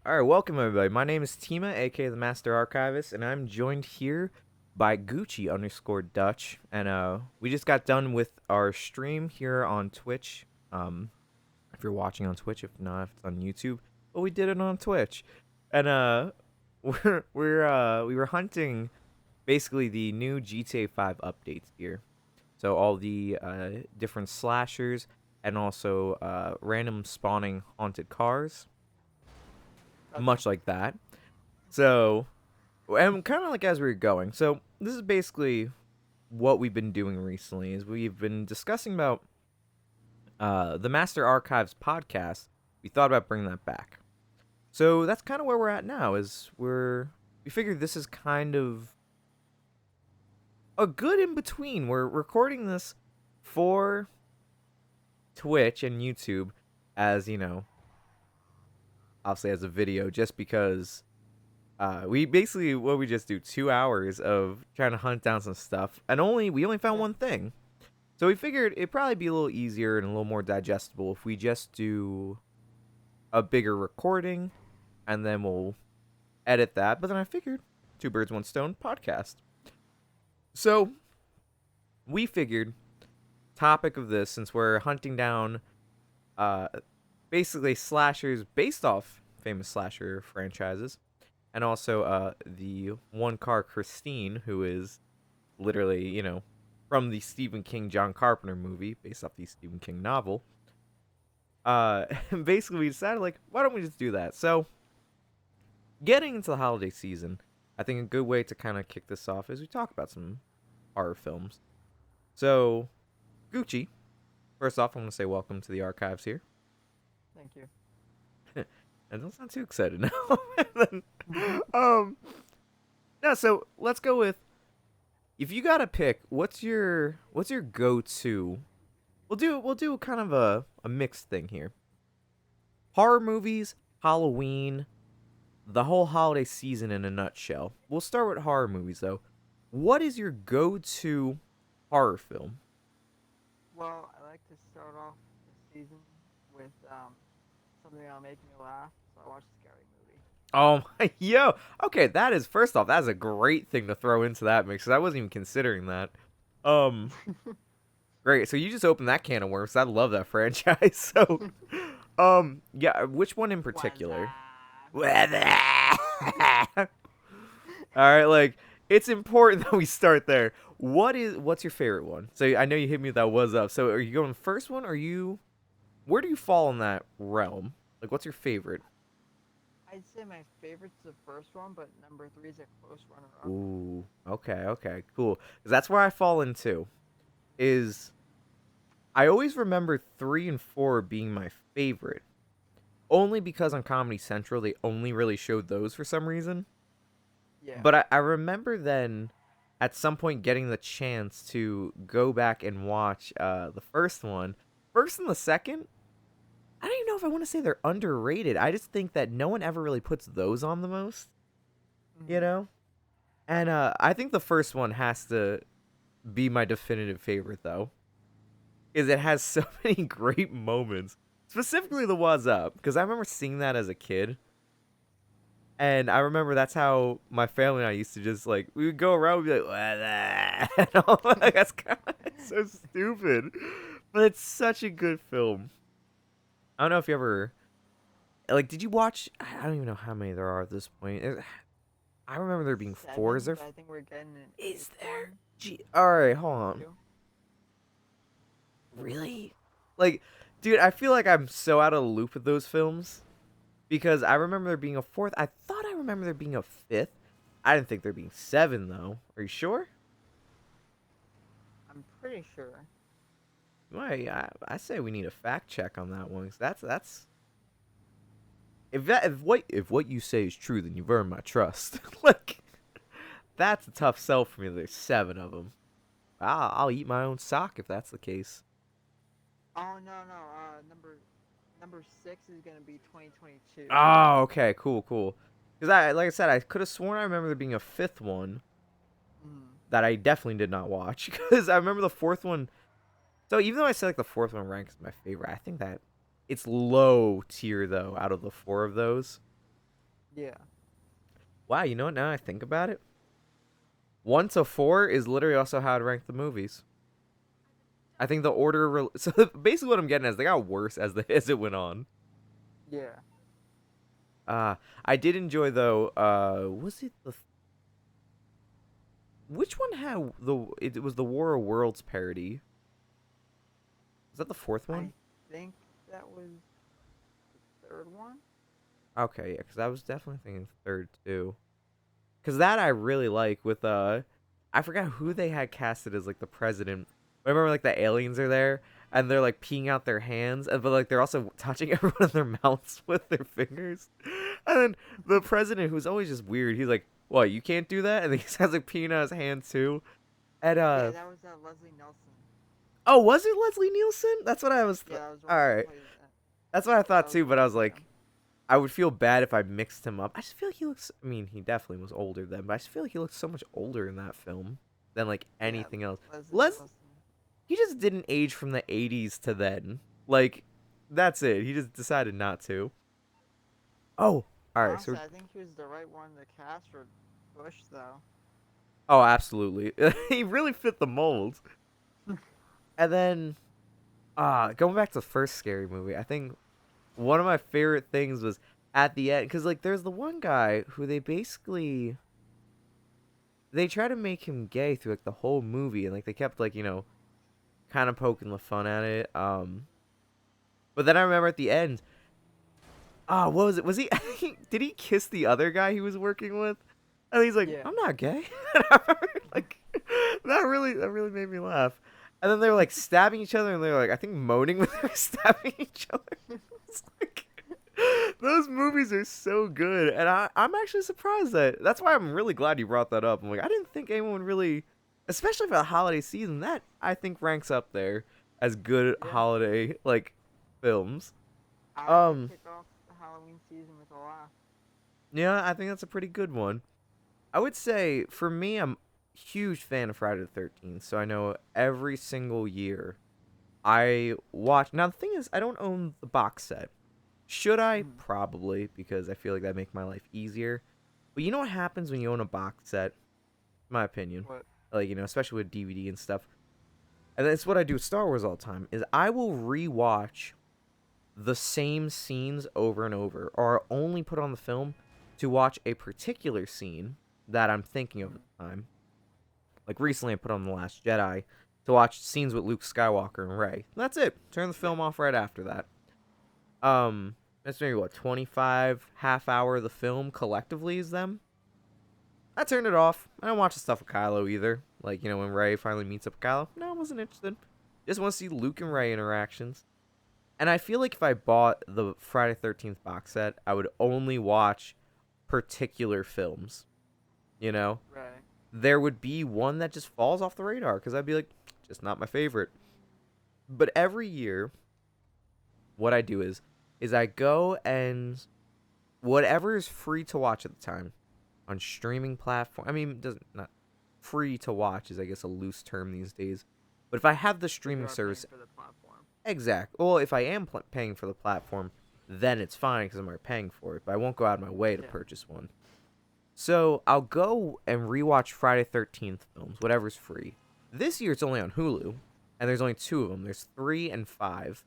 Alright, welcome everybody. My name is Tima, aka the Master Archivist, and I'm joined here by Gucci underscore Dutch. And we just got done with our stream here on Twitch. If you're watching on Twitch, if not, if it's on YouTube. But we did it on Twitch. And we were hunting basically the new GTA 5 updates here. So all the different slashers and also random spawning haunted cars. Much like that. So, and kind of like as we were going. So, this is basically what we've been doing recently is we've been discussing about the Master Archives podcast. We thought about bringing that back. So, that's kind of where we're at now is we figured this is kind of a good in between. We're recording this for Twitch and YouTube as, obviously as a video just because we basically what we just do 2 hours of trying to hunt down some stuff and we only found one thing, so we figured it'd probably be a little easier and a little more digestible if we just do a bigger recording and then we'll edit that. But then I figured two birds one stone podcast, so we figured topic of this, since we're hunting down basically slashers based off famous slasher franchises, and also the one car Christine, who is literally, from the Stephen King John Carpenter movie based off the Stephen King novel. Basically we decided, like, why don't we just do that? So getting into the holiday season, I think a good way to kind of kick this off is we talk about some horror films. So Gucci, first off, I want to say welcome to the archives here. Thank you. I don't sound too excited now. No, so let's go with, if you gotta pick, what's your go-to? We'll do kind of a mixed thing here. Horror movies, Halloween, the whole holiday season in a nutshell. We'll start with horror movies though. What is your go-to horror film? Well, I like to start off the season with something that'll make me laugh. So I watch a scary movie. Oh my, yo. Okay, that is, first off, that's a great thing to throw into that mix, 'cause I wasn't even considering that. Um, Great. So you just opened that can of worms. I love that franchise. So, yeah, which one in particular? All right, like, it's important that we start there. What's your favorite one? So I know you hit me with that was up. So are you going first one, or where do you fall in that realm? Like, what's your favorite? I'd say my favorite's the first one, but number 3 is a close runner-up. Ooh, okay, cool. 'Cause that's where I fall into. Is I always remember 3 and 4 being my favorite, only because on Comedy Central they only really showed those for some reason. Yeah. But I remember then at some point getting the chance to go back and watch the first one. First and the second, I don't even know if I want to say they're underrated. I just think that no one ever really puts those on the most, you know? And I think the first one has to be my definitive favorite, though, is it has so many great moments. Specifically the Was Up, because I remember seeing that as a kid. And I remember that's how my family and I used to just, like, we would go around and be like, what? And all that. That's kind of so stupid. But it's such a good film. I don't know if you ever, like, did you watch, I don't even know how many there are at this point. I remember there being 4. Is there? I think we're getting an Is there? one. Gee, alright, hold on. Really? Like, dude, I feel like I'm so out of the loop with those films. Because I remember there being a 4th. I thought I remember there being a 5th. I didn't think there being 7, though. Are you sure? I'm pretty sure. Well, I say we need a fact check on that one. 'Cause that's if what you say is true, then you've earned my trust. Like, that's a tough sell for me. There's 7 of them. I'll eat my own sock if that's the case. Oh no. Number 6 is gonna be 2022. Oh, okay, cool. Because like I said, I could have sworn I remember there being a 5th one that I definitely did not watch. Because I remember the 4th one. So even though I said like the 4th one ranks my favorite, I think that it's low tier though out of the 4 of those. Yeah. Wow, you know what? Now I think about it, 1 to 4 is literally also how I'd rank the movies. I think the order. So basically, what I'm getting is they got worse as as it went on. Yeah. I did enjoy though. Was it the which one had the? It was the War of Worlds parody. Was that the fourth one? I think that was the third one. Okay, yeah, because I was definitely thinking third too. Because that I really like with I forgot who they had casted as like the president. I remember like the aliens are there and they're like peeing out their hands, but like they're also touching everyone in their mouths with their fingers. And then the president, who's always just weird, he's like, "What? You can't do that?" And then he has like peeing out his hands too. And Yeah, that was Leslie Nelson. oh, was it Leslie Nielsen? That's what I was. Yeah, that was the All one who right, played. that's what I That thought was too. the But one I who was played like, him. I would feel bad if I mixed him up. I just feel like he looks. I mean, he definitely was older then, but I just feel like he looks so much older in that film than like Yeah, anything else. Leslie Les, Nelson. he just didn't age from the '80s to then. Like, that's it. He just decided not to. Oh, all right. Honestly, So, I think he was the right one to cast for Bush, though. oh, absolutely. He really fit the mold. And then, going back to the first scary movie, I think one of my favorite things was at the end because like there's the one guy who they try to make him gay through like the whole movie and like they kept like kind of poking the fun at it. But then I remember at the end, what was it? Was he did he kiss the other guy he was working with? And he's like, Yeah. I'm not gay. And I remember, like that really made me laugh. And then they were like stabbing each other and they were like I think moaning when they were stabbing each other. It's like those movies are so good, and I'm actually surprised that's why I'm really glad you brought that up. I'm like I didn't think anyone really, especially for the holiday season, that I think ranks up there as good Yeah. holiday like films. I like to Um, kick off the Halloween season with a laugh. yeah, I think that's a pretty good one. I would say for me, I'm a huge fan of Friday the 13th, so I know every single year I watch. Now the thing is, I don't own the box set. Should I? Mm. Probably, because I feel like that make my life easier. But you know what happens when you own a box set? My opinion, What? like especially with DVD and stuff. And that's what I do with Star Wars all the time. Is I will rewatch the same scenes over and over, or I'll only put on the film to watch a particular scene that I'm thinking of Mm. at the time. Like recently, I put on The Last Jedi to watch scenes with Luke Skywalker and Rey. That's it. Turn the Yeah. film off right after that. That's maybe what 25 half hour of the film collectively is them. I turned it off. I don't watch the stuff with Kylo either. Like when Rey finally meets up with Kylo. No, I wasn't interested. Just want to see Luke and Rey interactions. And I feel like if I bought the Friday 13th box set, I would only watch particular films. You know, Right. there would be one that just falls off the radar because I'd be like, just not my favorite. But every year, what I do is I go and whatever is free to watch at the time on streaming platform. I mean, doesn't not free to watch is I guess a loose term these days. But if I have the Because you streaming are paying service, for the platform. exact. Well, if I am paying for the platform, then it's fine because I'm already paying for it. But I won't go out of my way to Yeah. purchase one. So I'll go and rewatch Friday 13th films, whatever's free. This year it's only on Hulu, and there's only 2 of them. There's 3 and 5.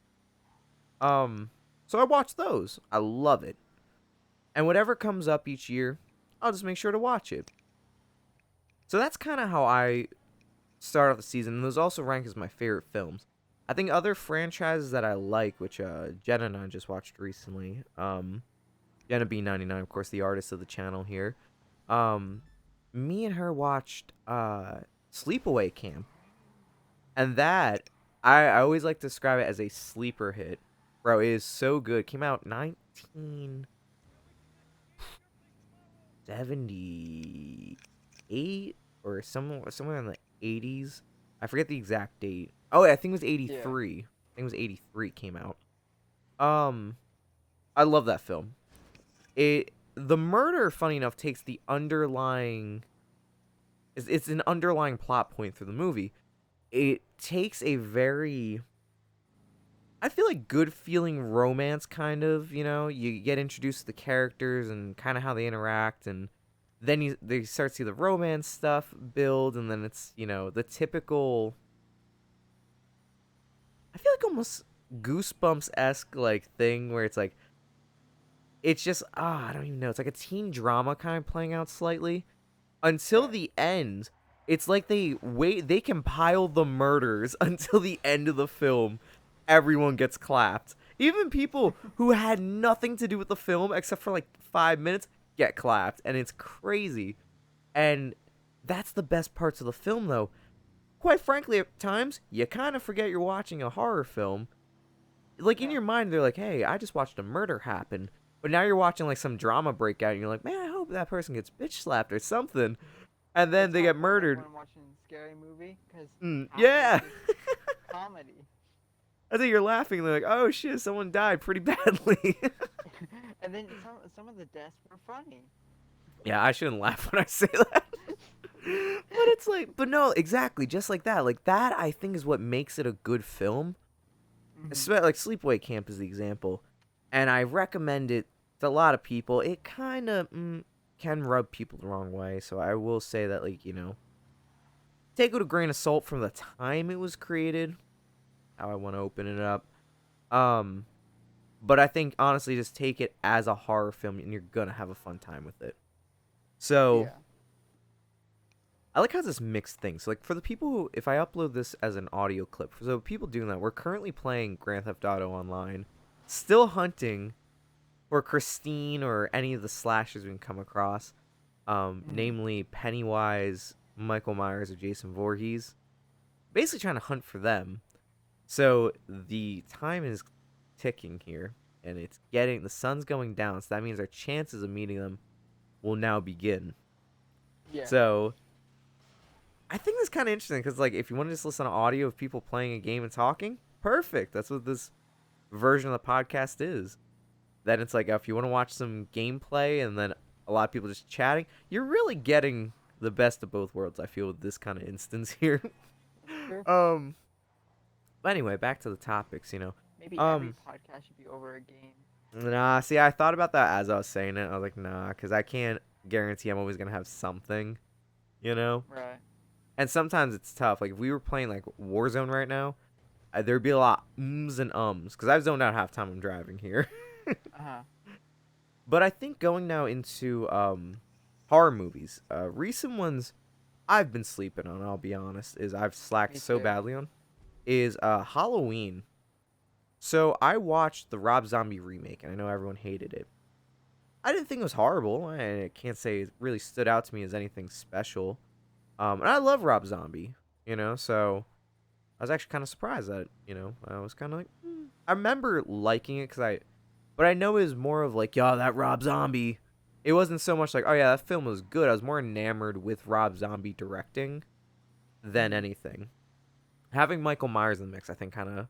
So I watch those. I love it. And whatever comes up each year, I'll just make sure to watch it. So that's kind of how I start off the season. And those also rank as my favorite films. I think other franchises that I like, which Jenna and I just watched recently. Jenna B99, of course, the artist of the channel here. Me and her watched Sleepaway Camp. And that, I always like to describe it as a sleeper hit. Bro, it is so good. Came out 1978 or somewhere in the 80s. I forget the exact date. Oh, I think it was 83. Yeah. I think it was 83 came out. I love that film. The murder, funny enough, takes the underlying. It's an underlying plot point through the movie. It takes a very I feel like good feeling romance, kind of. You get introduced to the characters and kind of how they interact, and then they start to see the romance stuff build, and then it's the typical. I feel like almost Goosebumps esque like thing where it's like it's just I don't even know. It's like a teen drama kind of playing out slightly until Right. the end. It's like they compile the murders until the end of the film. Everyone gets clapped. Even people who had nothing to do with the film except for like 5 minutes get clapped, and it's crazy. And that's the best parts of the film, though. Quite frankly, at times you kind of forget you're watching a horror film. Like in Yeah. your mind, they're like, "Hey, I just watched a murder happen," but now you're watching like some drama breakout, and you're like, "Man, I hope that person gets bitch slapped or something." And then That's they how I get felt like murdered. when watching a scary movie, because half of it's Yeah. just comedy. I think you're laughing. They're like, "Oh shit, someone died pretty badly." And then some of the deaths were funny. Yeah, I shouldn't laugh when I say that. But it's like, but no, exactly, just like that. Like that, I think is what makes it a good film. Hmm. Like Sleepaway Camp is the example, and I recommend it to a lot of people. It kind of can rub people the wrong way, so I will say that, like, take it with a grain of salt from the time it was created. How I want to open it up. Um, but I think honestly, just take it as a horror film, and you're gonna have a fun time with it. So Yeah. I like how this mixed thing. So like for the people who, if I upload this as an audio clip, so people doing that, we're currently playing Grand Theft Auto Online, still hunting for Christine or any of the slashers we can come across, Hmm. namely Pennywise, Michael Myers, or Jason Voorhees. Basically trying to hunt for them. So the time is ticking here, and the sun's going down. So that means our chances of meeting them will now begin. Yeah. So I think that's kind of interesting because, like, if you want to just listen to audio of people playing a game and talking, perfect. That's what this version of the podcast is. Then it's like if you want to watch some gameplay and then a lot of people just chatting, you're really getting the best of both worlds. I feel with this kind of instance here. That's true. um. But anyway, back to the topics. Maybe every Um. podcast should be over a game. Nah. See, I thought about that as I was saying it. I was like, nah, because I can't guarantee I'm always gonna have something. You know. Right. And sometimes it's tough. Like if we were playing like Warzone right now, there'd be a lot of ums and ums because I've zoned out half the time I'm driving here. Uh huh. But I think going now into horror movies, recent ones I've been sleeping on. I'll be honest, is I've slacked Me so too. badly on is Halloween. So I watched the Rob Zombie remake, and I know everyone hated it. I didn't think it was horrible. I can't say it really stood out to me as anything special. And I love Rob Zombie, so I was actually kind of surprised that, I was kind of like, I remember liking it but I know it was more of like, yo, that Rob Zombie. It wasn't so much like, oh yeah, that film was good. I was more enamored with Rob Zombie directing than Hmm. anything. Having Michael Myers in the mix, I think, kind of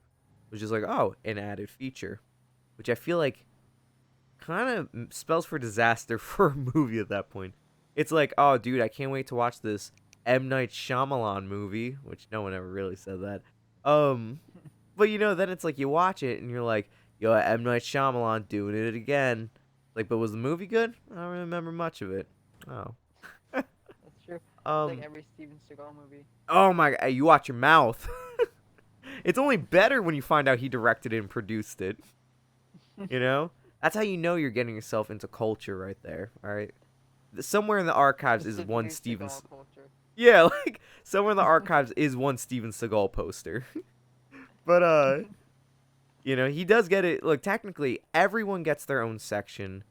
was just like, oh, an added feature, which I feel like kind of spells for disaster for a movie at that point. It's like, oh, dude, I can't wait to watch this M. Night Shyamalan movie, which no one ever really said that. Um, but then it's like you watch it and you're like, yo, M. Night Shyamalan doing it again. Like, but was the movie good? I don't remember much of it. Oh. That's true. It's like um. every Steven Seagal movie. Oh my! You watch your mouth. It's only better when you find out he directed it and produced it. You know. That's how you know you're getting yourself into culture right there. All right. Somewhere in the archives is one Specifically Steven. Seagal culture. Yeah, like somewhere in the archives is one Steven Seagal poster. But he does get it. Look, technically, everyone gets their own section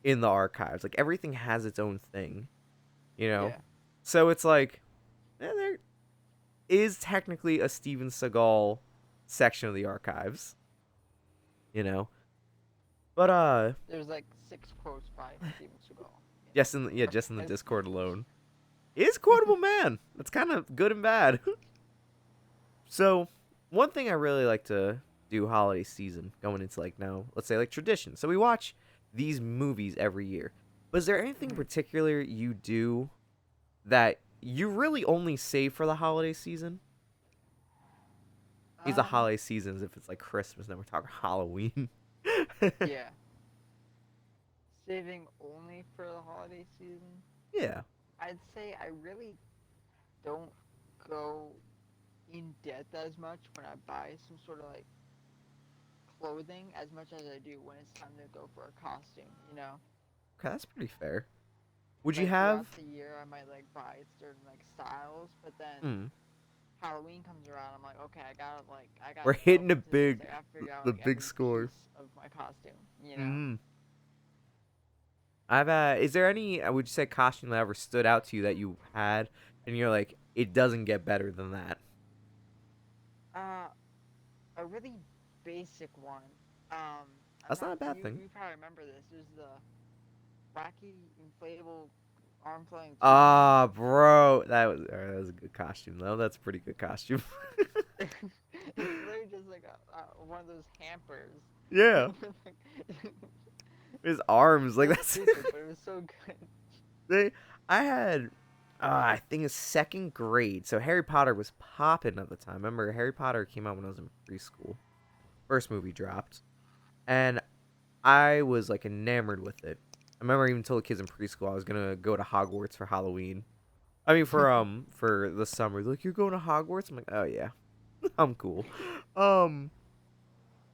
in the archives. Like everything has its own thing. You know. Yeah. So it's like, there is technically a Steven Seagal section of the archives. You know. But There's like 6 quotes by Steven Seagal. just in the Archives. Discord alone, he is a quotable man. That's kind of good and bad. So, one thing I really like to do holiday season, going into like now, let's say like tradition. So we watch these movies every year. But is there anything Mhm. particular you do that you really only save for the holiday season? These are holiday seasons. If it's like Christmas, then we're talking Halloween. Yeah. Saving only for the holiday season, Yeah. I'd say I really don't go in depth as much when I buy some sort of like clothing as much as I do when it's time to go for a costume, you know? Okay, that's pretty fair. Would you Like have? throughout the year I might like buy certain like styles, but then Hmm. Halloween comes around, I'm like, okay, I We're gotta delve hitting into this. I gotta figure out the like big every score. piece of my costume, you know? Hmm. I've Is there any? Would you say costume that ever stood out to you that you had, and you're like, it doesn't get better than that? Uh, a really basic one. I'm That's not not a bad thing. you probably remember this. There's the wacky inflatable arm playing tuba. Ah, bro, that was a good costume though. That's a pretty good costume. It's literally just like one of those hampers. Yeah, his arms like So that's. stupid, but it was so good. they, I had, I think it's second grade. So Harry Potter was popping at the time. Remember, Harry Potter came out when I was in preschool. First movie dropped, and I was like enamored with it. I remember I even told the kids in preschool I was gonna go to Hogwarts for Halloween. I mean for the summer. They're like, you're going to Hogwarts? I'm like, oh yeah, I'm cool. Um,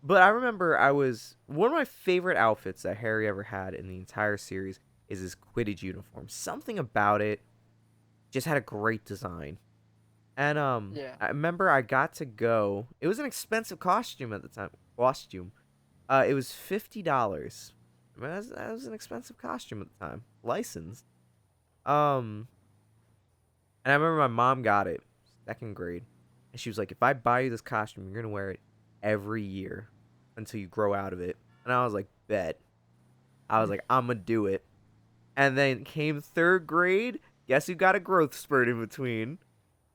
but I remember I was one of my favorite outfits that Harry ever had in the entire series is his Quidditch uniform. Something about it just had a great design. And Yeah. I remember I got to go. It was an expensive costume at the time. Costume. It was $50. I mean, that was an expensive costume at the time. Licensed. Um, and I remember my mom got it, second grade, and she was like, "If I buy you this costume, you're gonna wear it every year until you grow out of it." And I was like, "Bet." I was like, "I'm gonna do it." And then came third grade. Guess who got a growth spurt in between?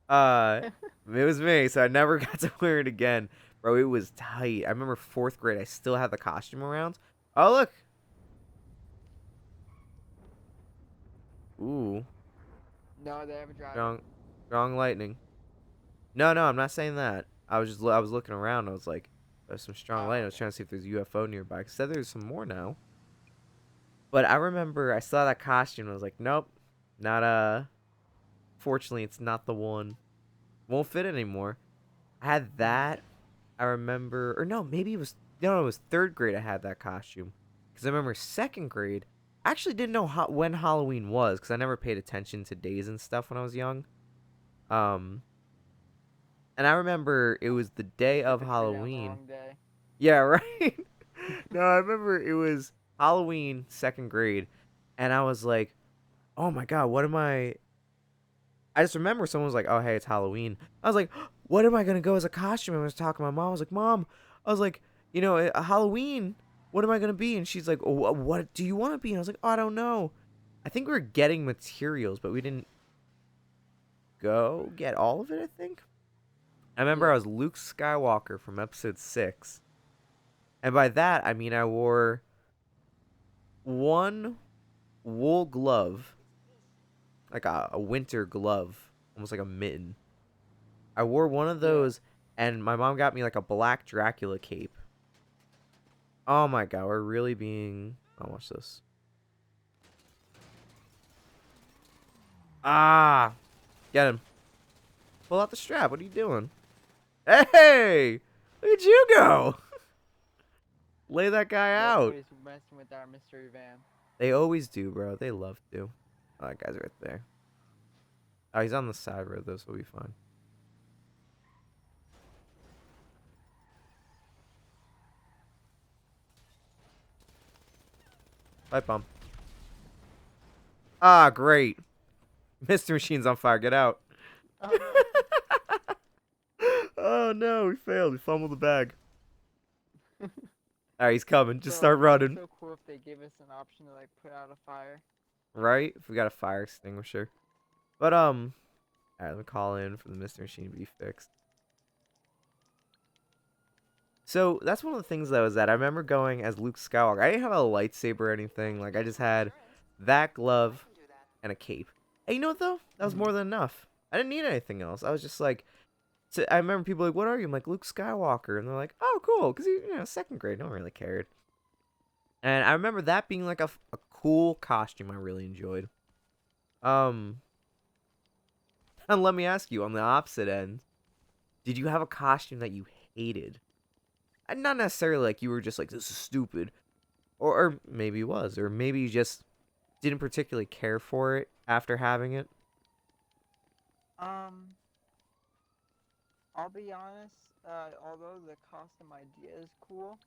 Uh, it was me, so I never got to wear it again. Bro, it was tight. I remember fourth grade, I still had the costume around. Oh, look. Ooh, No, they have a driver. strong, strong lightning. No, no, I'm not saying that. I was looking around. I was like, there's some strong light. I Oh, was okay. trying to see if there's a UFO nearby. 'Cause said there's some more now. But I remember I saw that costume. And I was like, nope, not fortunately, it's not the one. Won't fit anymore. I had that. I remember, or no, maybe it was no, it was third grade. I had that costume because I remember second grade. I actually didn't know when Halloween was because I never paid attention to days and stuff when I was young. Um, and I remember it was the day Stick of a tree on the Halloween. wrong day. Yeah, right. No, I remember it was Halloween, second grade, and I was like, "Oh my god, what am I?" I just remember someone was like, "Oh, hey, it's Halloween." I was like, "What am I gonna go as a costume?" I was talking to my mom. I was like, "Mom," I was like, Halloween. What am I gonna be?" And she's like, oh, "What do you want to be?" And I was like, "Oh, I don't know. I think we were getting materials, but we didn't go get all of it. I think." I remember I Yeah. was Luke Skywalker from Episode 6, and by that I mean I wore one wool glove, like a winter glove, almost like a mitten. I wore one of Yeah. those, and my mom got me like a black Dracula cape. Oh my god, we're really being. Oh, watch this. Ah, get him. Pull out the strap. What are you doing? Hey, where'd you go? Lay that guy Yep. out. Nobody's messing with our mystery van. They always do, bro. They love to. Oh, that guy's right there. Oh, he's on the side road, though, so we'll be fine. Pipe bomb. Ah, great. Mr. Machine's on fire. Get out. Oh no. Oh no, we failed. We fumbled the bag. Alright, he's coming. Just Bro, start it'd be running. so cool if they gave us an option to like put out a fire. Right? If we got a fire extinguisher. But alright, let me call in for the Mr. Machine to be fixed. So that's one of the things that was that I remember going as Luke Skywalker. I didn't have a lightsaber or anything. Like I just had that glove and a cape. And you know what though? That was Mhm. more than enough. I didn't need anything else. I was just like, So I remember people like, "What are you?" I'm like, "Luke Skywalker," and they're like, "Oh, cool," because second grade, no one really cared. And I remember that being like a cool costume I really enjoyed. Um, and let me ask you, on the opposite end, did you have a costume that you hated? And not necessarily like you were just like, "This is stupid," or maybe it was, or maybe you just didn't particularly care for it after having it. Um, I'll be honest. Although the costume idea is cool,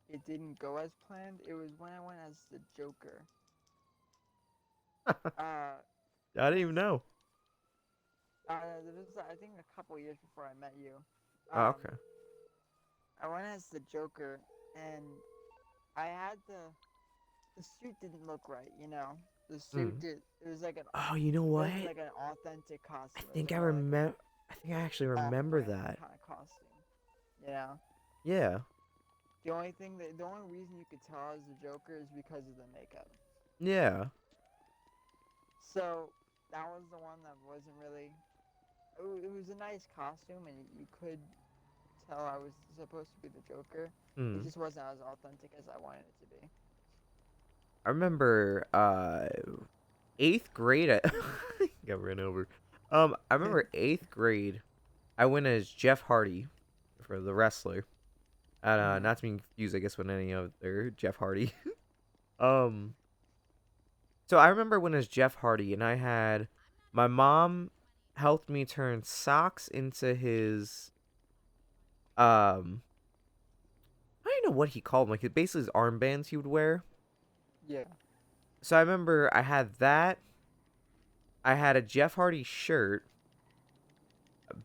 it didn't go as planned. It was when I went as the Joker. Uh, I didn't even cause know. this was I think a couple years before I met you. Oh, Um, okay. I went as the Joker, and I had the suit didn't look right. The suit Mm. did. It was like an. Oh, you know It what? wasn't like an authentic I costume. It was think like I more like a remember. I think I actually remember off-brand that. kind of costume. You know. Yeah. The only reason you could tell I was the Joker is because of the makeup. Yeah. So that was the one that wasn't really. It was a nice costume, and you could tell I was supposed to be the Joker. It Mm. just wasn't as authentic as I wanted it to be. I remember eighth grade. I got run over. I remember eighth grade. I went as Jeff Hardy for the wrestler. And Mm-hmm. not to be confused, I guess, with any other Jeff Hardy. um. So I remember when as Jeff Hardy, and I had my mom helped me turn socks into his I don't know what he called them, like basically his armbands he would wear. Yeah. So I remember I had that. I had a Jeff Hardy shirt,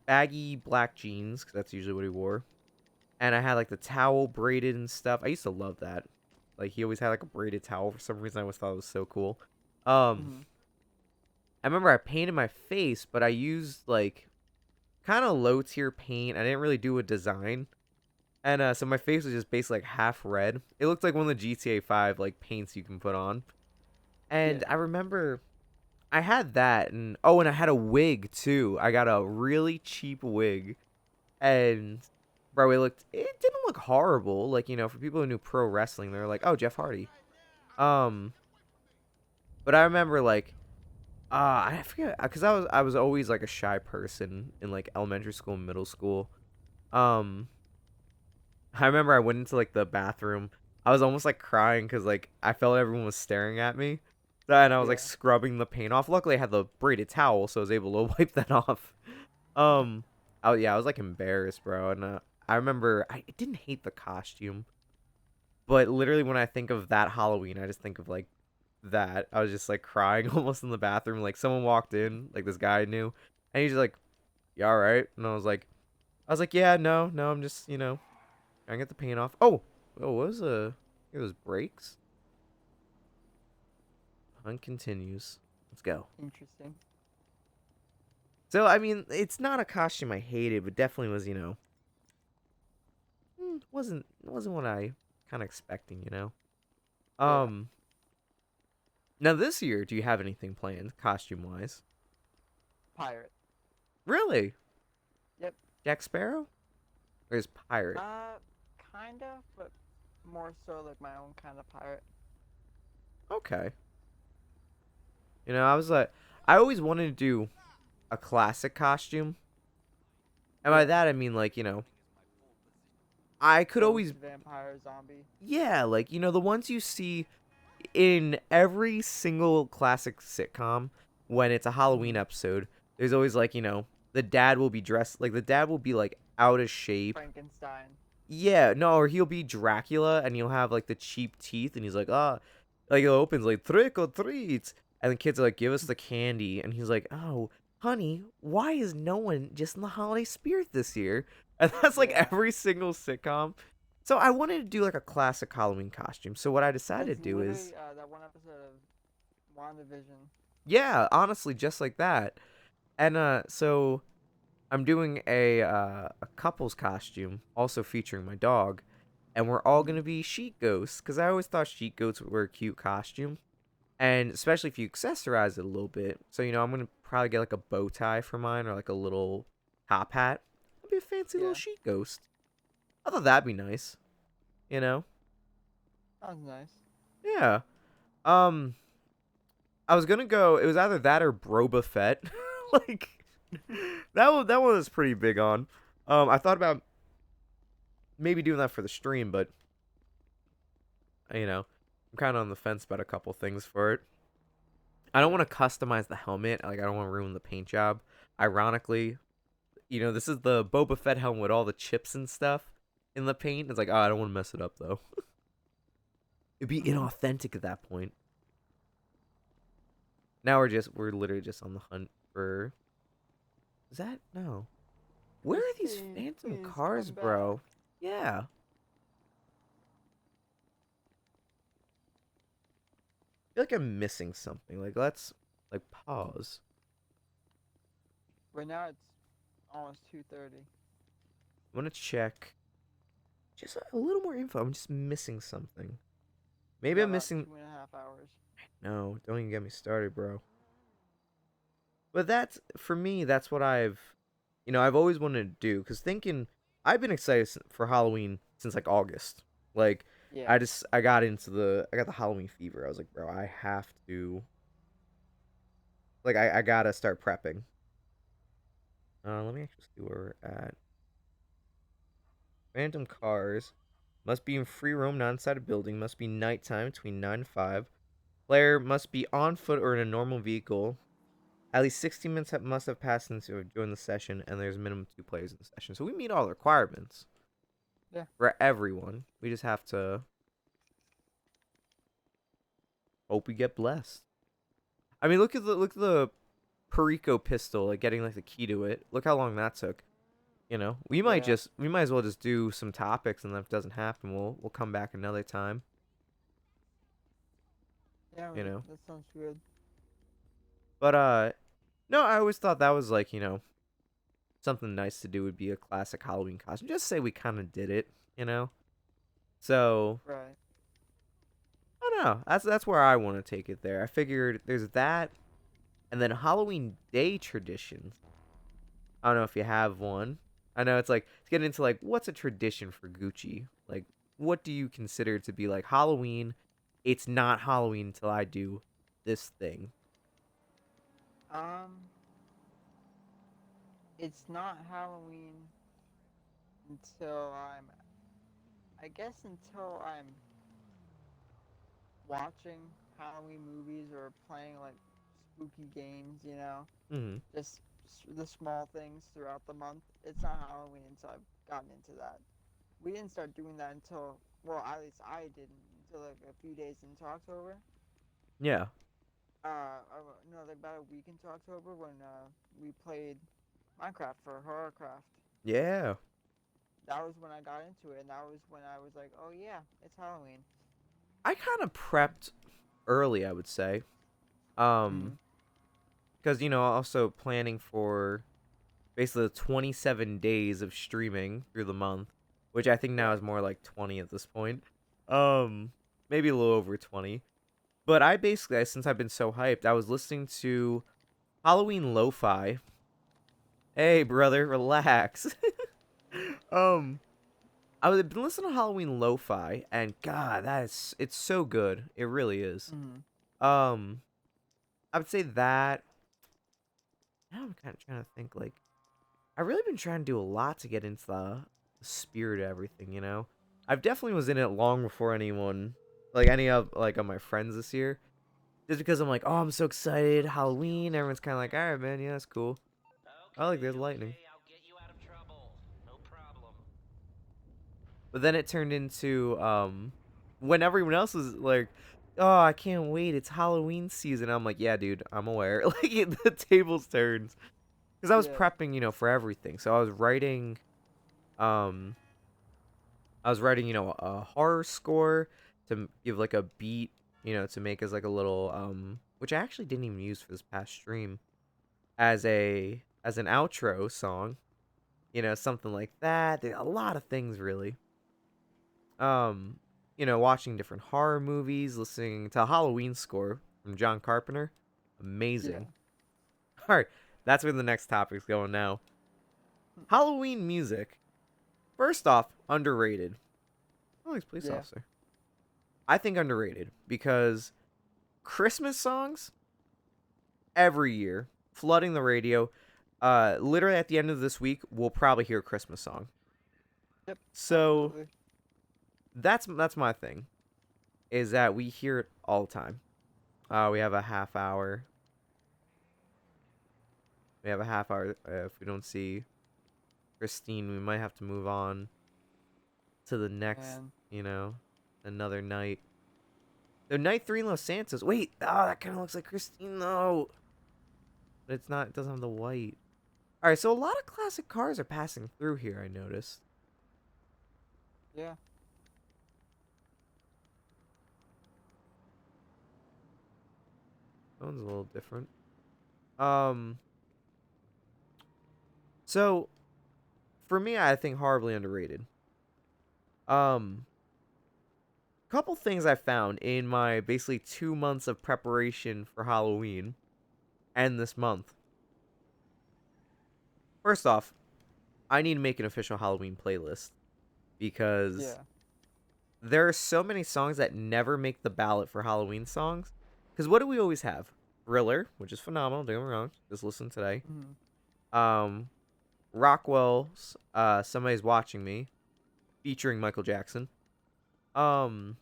baggy black jeans, because that's usually what he wore. And I had like the towel braided and stuff. I used to love that. Like he always had like a braided towel for some reason. I always thought it was so cool. Um, Mm-hmm. I remember I painted my face, but I used like kind of low tier paint. I didn't really do a design. And so my face was just basically like half red. It looked like one of the GTA 5 like paints you can put on. And Yeah. I remember I had that, and oh, and I had a wig too. I got a really cheap wig, and bro, it didn't look horrible. Like for people who knew pro wrestling, they were like, oh, Jeff Hardy. Um, but I remember like I forget because I was always like a shy person in like elementary school and middle school. Um, I remember I went into like the bathroom. I was almost like crying because like I felt everyone was staring at me. And I was like Yeah. scrubbing the paint off. Luckily, I had the braided towel, so I was able to wipe that off. Um, oh yeah, I was like embarrassed, bro. And I remember I didn't hate the costume, but literally when I think of that Halloween, I just think of like that. I was just like crying almost in the bathroom. Like someone walked in, like this guy I knew, and he's just like, "You all right?" And I was like, "Yeah, no, no, I'm just trying to get the paint off." Oh, what was it was brakes. Hunt continues. Let's go. Interesting. So I mean, it's not a costume I hated, but definitely was wasn't what I kind of expecting. Yeah. Um, now this year, do you have anything planned costume wise? Pirate. Really, Yep. Jack Sparrow or is pirate? Uh, kinda, but more so like my own kind of pirate. Okay. I was like, I always wanted to do a classic costume, and by Yeah. that I mean like I could Ghost, always vampire, zombie. yeah like the ones you see in every single classic sitcom when it's a Halloween Mm-hmm. episode, there's always like, the dad will be dressed like the dad will be like out of shape. Frankenstein. Yeah, no, or he'll be Dracula and he'll have like the cheap teeth and he's like, like it opens like trick or treats. And the kids are like, give us the candy. And he's like, oh, honey, why is no one just in the holiday spirit this year? And that's like Yeah. every single sitcom. So I wanted to do like a classic Halloween costume. So what I decided That's to do is literally that one episode of WandaVision. yeah, honestly, just like that. And so I'm doing a couple's costume, also featuring my dog, and we're all Mm-hmm. gonna be sheet ghosts because I always thought sheet goats were a cute costume, and especially if you accessorize it a little bit. So I'm gonna probably get like a bow tie for mine or like a little top hat. I'll be a fancy little Yeah. sheet ghost. I thought that'd be nice. You know? Sounds nice. Yeah. Um, I was gonna go. It was either that or Broba Fett. Like that one was pretty big on. I thought about maybe doing that for the stream, but I'm kind of on the fence about a couple things for it. I don't Yeah. want to customize the helmet. Like I don't want to ruin the paint job. Ironically, this is the Boba Fett helmet with all the chips and stuff in the paint. It's like, oh, I don't want to mess it up though. It'd be inauthentic at that point. Now we're literally just on the hunt for. Is that no? Where This are these thing phantom is cars, come back. bro? Yeah. I feel like I'm missing something. Like let's pause. Right now it's almost 2:30. I'm gonna check just a little more info. I'm just missing something. We Maybe got I'm about missing. 2.5 hours. No, don't even get me started, bro. But that's for me. That's what I've always wanted to do. Cause thinking, I've been excited for Halloween since like August. Like, Yeah. I got the Halloween fever. I was like, bro, I have to. Like, I gotta start prepping. Let me actually see where we're at. Phantom cars must be in free roam, not inside a building. Must be nighttime between 9 and 5. Player must be on foot or in a normal vehicle. At least 60 minutes must have passed since you have joined the session, and there's a minimum 2 players in the session. So we meet all the requirements Yeah. for everyone. We just have to hope we get blessed. I mean, look at the Perico pistol, like getting like the key to it. Look how long that took. We might Yeah. as well just do some topics, and if it doesn't happen, we'll come back another time. Yeah. You know. That sounds good. But no, I always thought that was like something nice to do would be a classic Halloween costume. Just say we kind of did it, you know. So Right. I don't know. That's where I want to take it there. I figured there's that, and then Halloween Day traditions. I don't know if you have one. I know it's like to get into like what's a tradition for Gucci. Like, what do you consider to be like Halloween? It's not Halloween until I do this thing. Um. It's not Halloween until I guess until I'm watching Halloween movies or playing like spooky games. Hmm. Just the small things throughout the month. It's not Halloween until I've gotten into that. We didn't start doing that until, well, at least I didn't until like a few days into October. Yeah. No, like about a week into October when we played Minecraft for Horrorcraft. Yeah. That was when I got into it, and that was when I was like, oh yeah, it's Halloween. I kind of prepped early, I would say. Mm-hmm. Because also planning for basically the 27 days of streaming through the month, which I think now is Right. more like 20 at this point. Um, Maybe a little over 20. But I basically, since I've been so hyped, I was listening to Halloween Lo-Fi. Hey, brother, relax. um, I've been listening to Halloween Lo-Fi, and God, it's so good. It really is. Mm-hmm. Um, I would say that. Now I'm kind of trying to think. Like, I've really been trying to do a lot to get into the spirit of everything. I've definitely was in it long before anyone, like any of my friends this year. Just because I'm like, oh, I'm so excited, Halloween. Everyone's kind of like, all right, man, yeah, that's cool. Oh, like there's lightning. I'll get you out of trouble. No problem. But then it turned into when everyone else was like, oh, I can't wait, it's Halloween season. I'm like, yeah, dude, I'm aware. Like the tables turns because I was Yeah. prepping, for everything. So um I was writing, a horror score to give like a beat, to make as like a little which I actually didn't even use for this past stream as an outro song, something like that. A lot of things really. Um, watching different horror movies, listening to a Halloween score from John Carpenter. Yeah. Amazing. All right, that's where the next topic's going now. Halloween music. First off, underrated. Oh, he's a police Yeah. officer. I think underrated because Christmas songs every year flooding the radio. Literally at the end of this week, we'll probably hear a Christmas song. Yep. So Absolutely. that's my thing. Is that we hear it all the time. We have a half hour. We have a half hour. If we don't see Christine, we might have to move on to the next. And Another night. The night 3 in Los Santos. Wait, that kind of looks like Christine though. But it's not. It doesn't have the white. All right, so a lot of classic cars are passing through here. I noticed. yeah. That one's a little different. Um. So, for me, I think horribly underrated. Um. Couple things I found in my basically 2 months of preparation for Halloween and this month. First off, I need to make an official Halloween playlist because Yeah. there are so many songs that never make the ballot for Halloween songs. Because what do we always have? Thriller, which is phenomenal. Don't get me wrong. Just listen today. Mm-hmm. Um, Rockwell's "Somebody's Watching Me," featuring Michael Jackson. Um,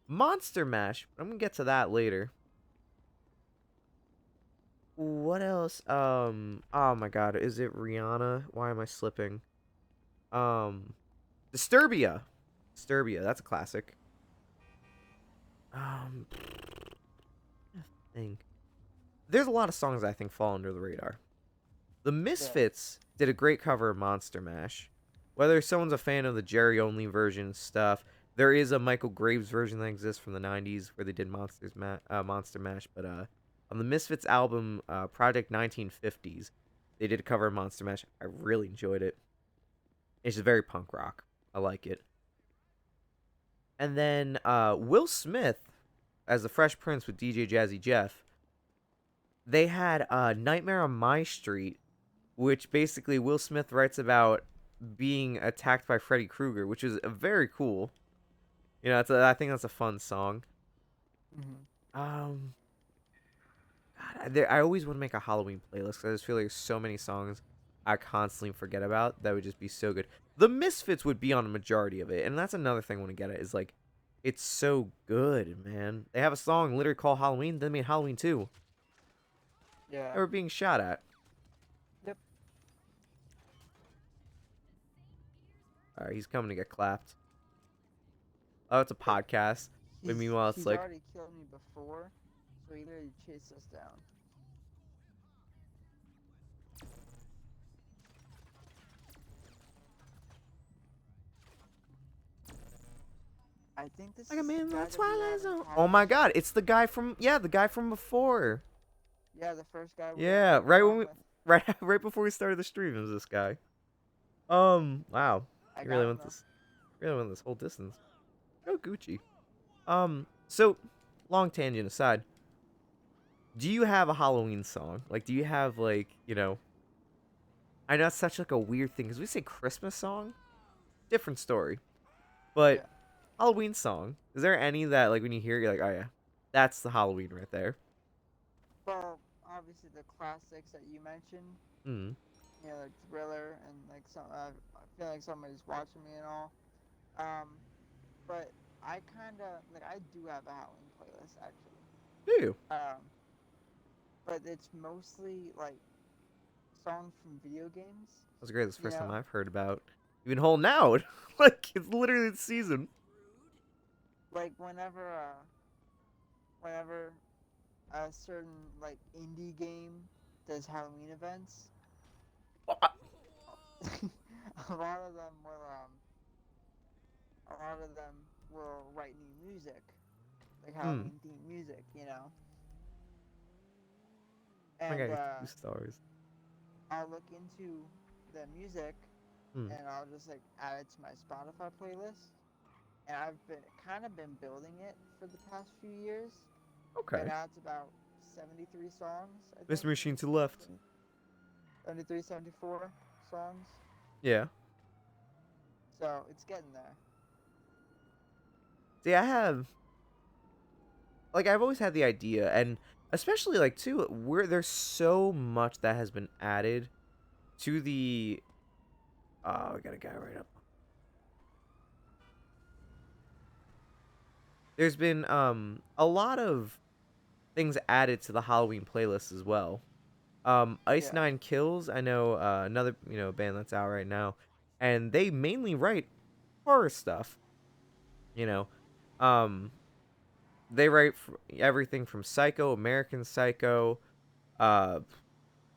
Monster Mash. I'm gonna get to that later. What else? Oh my God, is it Rihanna? Why am I slipping? Um, Disturbia. Disturbia. That's a classic. Um, I think there's a lot of songs I think fall under the radar. The Yeah. Misfits did a great cover of Monster Mash. Whether someone's a fan of the Jerry only version stuff, there is a Michael Graves version that exists from the '90s where they did Monster Mash. But on the Misfits album, Project 1950s, they did a cover of Monster Mash. I really enjoyed it. It's just very punk rock. I like it. And then Will Smith as the Fresh Prince with DJ Jazzy Jeff. They had Nightmare on My Street, which basically Will Smith writes about being attacked by Freddy Krueger, which is very cool. I think that's a fun song. Mm-hmm. Um, God, I always want to make a Halloween playlist because I just feel like there's so many songs I constantly forget about that would just be so good. The Misfits would be on a majority of it, and that's another thing I want to get at is like, it's so good, man. They have a song literally called Halloween, then made Halloween 2. Yeah. They were being shot at. Yep. All right, he's coming to get clapped. Oh, it's a podcast. But meanwhile, it's He's like, already killed me before, so he literally chased us down. I think this like a is man the in guy the that we Twilight have in Zone. Oh common. my God, it's the guy from before. Yeah, the first guy we Yeah, were right when on we with. right before we started the stream, it was this guy. Wow, I you really got him went though. this whole distance. Go Gucci. So long tangent aside, do you have a Halloween song? Like, do you have I know it's such like a weird thing because we say Christmas song, different story, but Yeah. Halloween song. Is there any that like when you hear it, you're like, oh yeah, that's the Halloween right there? Well, obviously the classics that you mentioned, Hmm. like Thriller and like some. I feel like somebody's watching me and all. Um, but I kind of like I do have a Halloween playlist actually. Do you? Um, but it's mostly like songs from video games. That's great. That's the You first time know, I've heard about even holding out. Like it's literally the season. like whenever a certain like indie game does Halloween events, a lot of them will write new music, like Hmm. Halloween themed music, Okay, and two stars. I'll look into the music Hmm. and I'll just like add it to my Spotify playlist. And I've been building it for the past few years. Right Okay. now it's about 73 songs, I Mr. think. Machine to the left. 73, 74 songs. Yeah. So it's getting there. See, I've always had the idea, and especially like too, where there's so much that has been added to the. Oh, I got a guy right up. There's been a lot of things added to the Halloween playlist as well. Yeah. Ice9 Kills, I know another band that's out right now, and they mainly write horror stuff. You know, um, they write everything from Psycho, American Psycho, uh,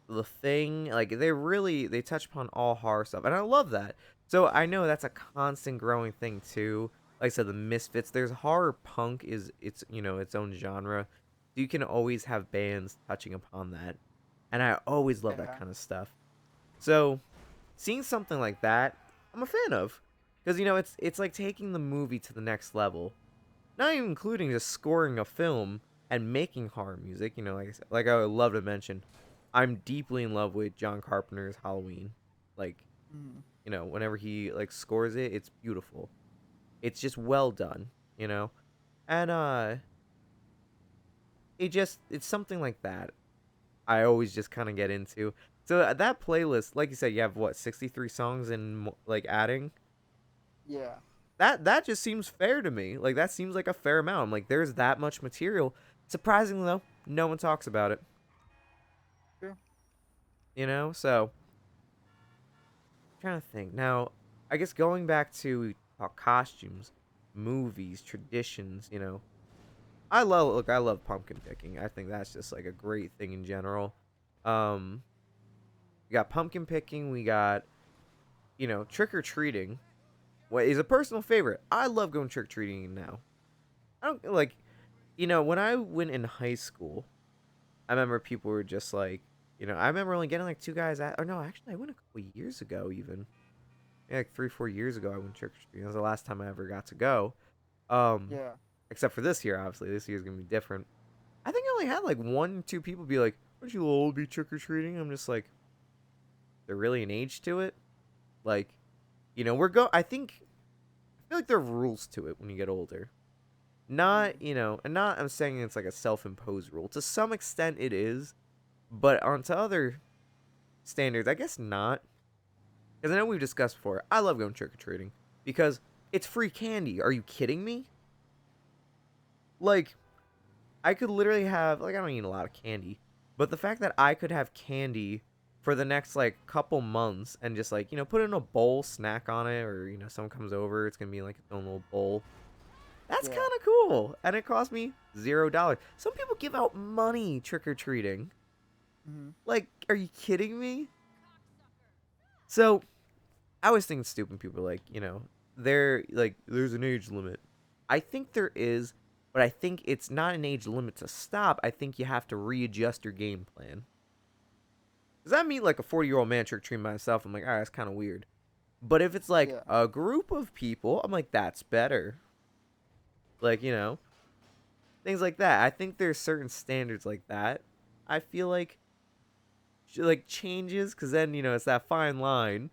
The Thing. Like they touch upon all horror stuff, and I love that. So I know that's a constant growing thing too. Like I said, the Misfits. There's horror punk is its its own genre. You can always have bands touching upon that, and I always love that Yeah. kind of stuff. So seeing something like that, I'm a fan of, because it's like taking the movie to the next level. Not even including just scoring a film and making horror music. Like I said, like I would love to mention, I'm deeply in love with John Carpenter's Halloween. Like, Mm. whenever he like scores it, it's beautiful. It's just well done, And it's something like that I always just kind of get into. So that playlist, like you said, you have what, 63 songs and like adding? Yeah. That just seems fair to me. Like that seems like a fair amount. I'm like, there's that much material. Surprisingly though, no one talks about it. True. So I'm trying to think. Now, I guess going back to costumes, movies, traditions, I love pumpkin picking. I think that's just like a great thing in general. Um we got pumpkin picking, we got, trick or treating. What is a personal favorite? I love going trick or treating now. I don't like when I went in high school, I remember people were just like, I remember only getting like two guys at, or no, actually, I went a couple years ago even. Yeah, like 3, 4 years ago, I went trick or treating. That was the last time I ever got to go. Um, Yeah. Except for this year, obviously. This year's gonna be different. I think I only had like 1, 2 people be like, "Aren't you old to be trick or treating?" I'm just like, "There really an age to it?" Like, we're go. I feel like there are rules to it when you get older. Mm. Not, and not. I'm saying it's like a self-imposed rule. To some extent, it is, but onto other standards, I guess not. Because I know we've discussed before. I love going trick or treating because it's free candy. Are you kidding me? Like, I could literally have, like, I don't eat a lot of candy, but the fact that I could have candy for the next like couple months and just like put it in a bowl, snack on it, or someone comes over, it's gonna be like its own little bowl. That's Yeah. kind of cool, and it cost me $0. Some people give out money trick or treating. Mm-hmm. Like, are you kidding me? So I always think stupid people are like, they're like, there's an age limit. I think there is, but I think it's not an age limit to stop. I think you have to readjust your game plan. Does that mean like a 40-year-old man trick treating myself? I'm like, all right, that's kind of weird. But if it's like Yeah. a group of people, I'm like, that's better. Like, things like that. I think there's certain standards like that. I feel like changes, because then, it's that fine line.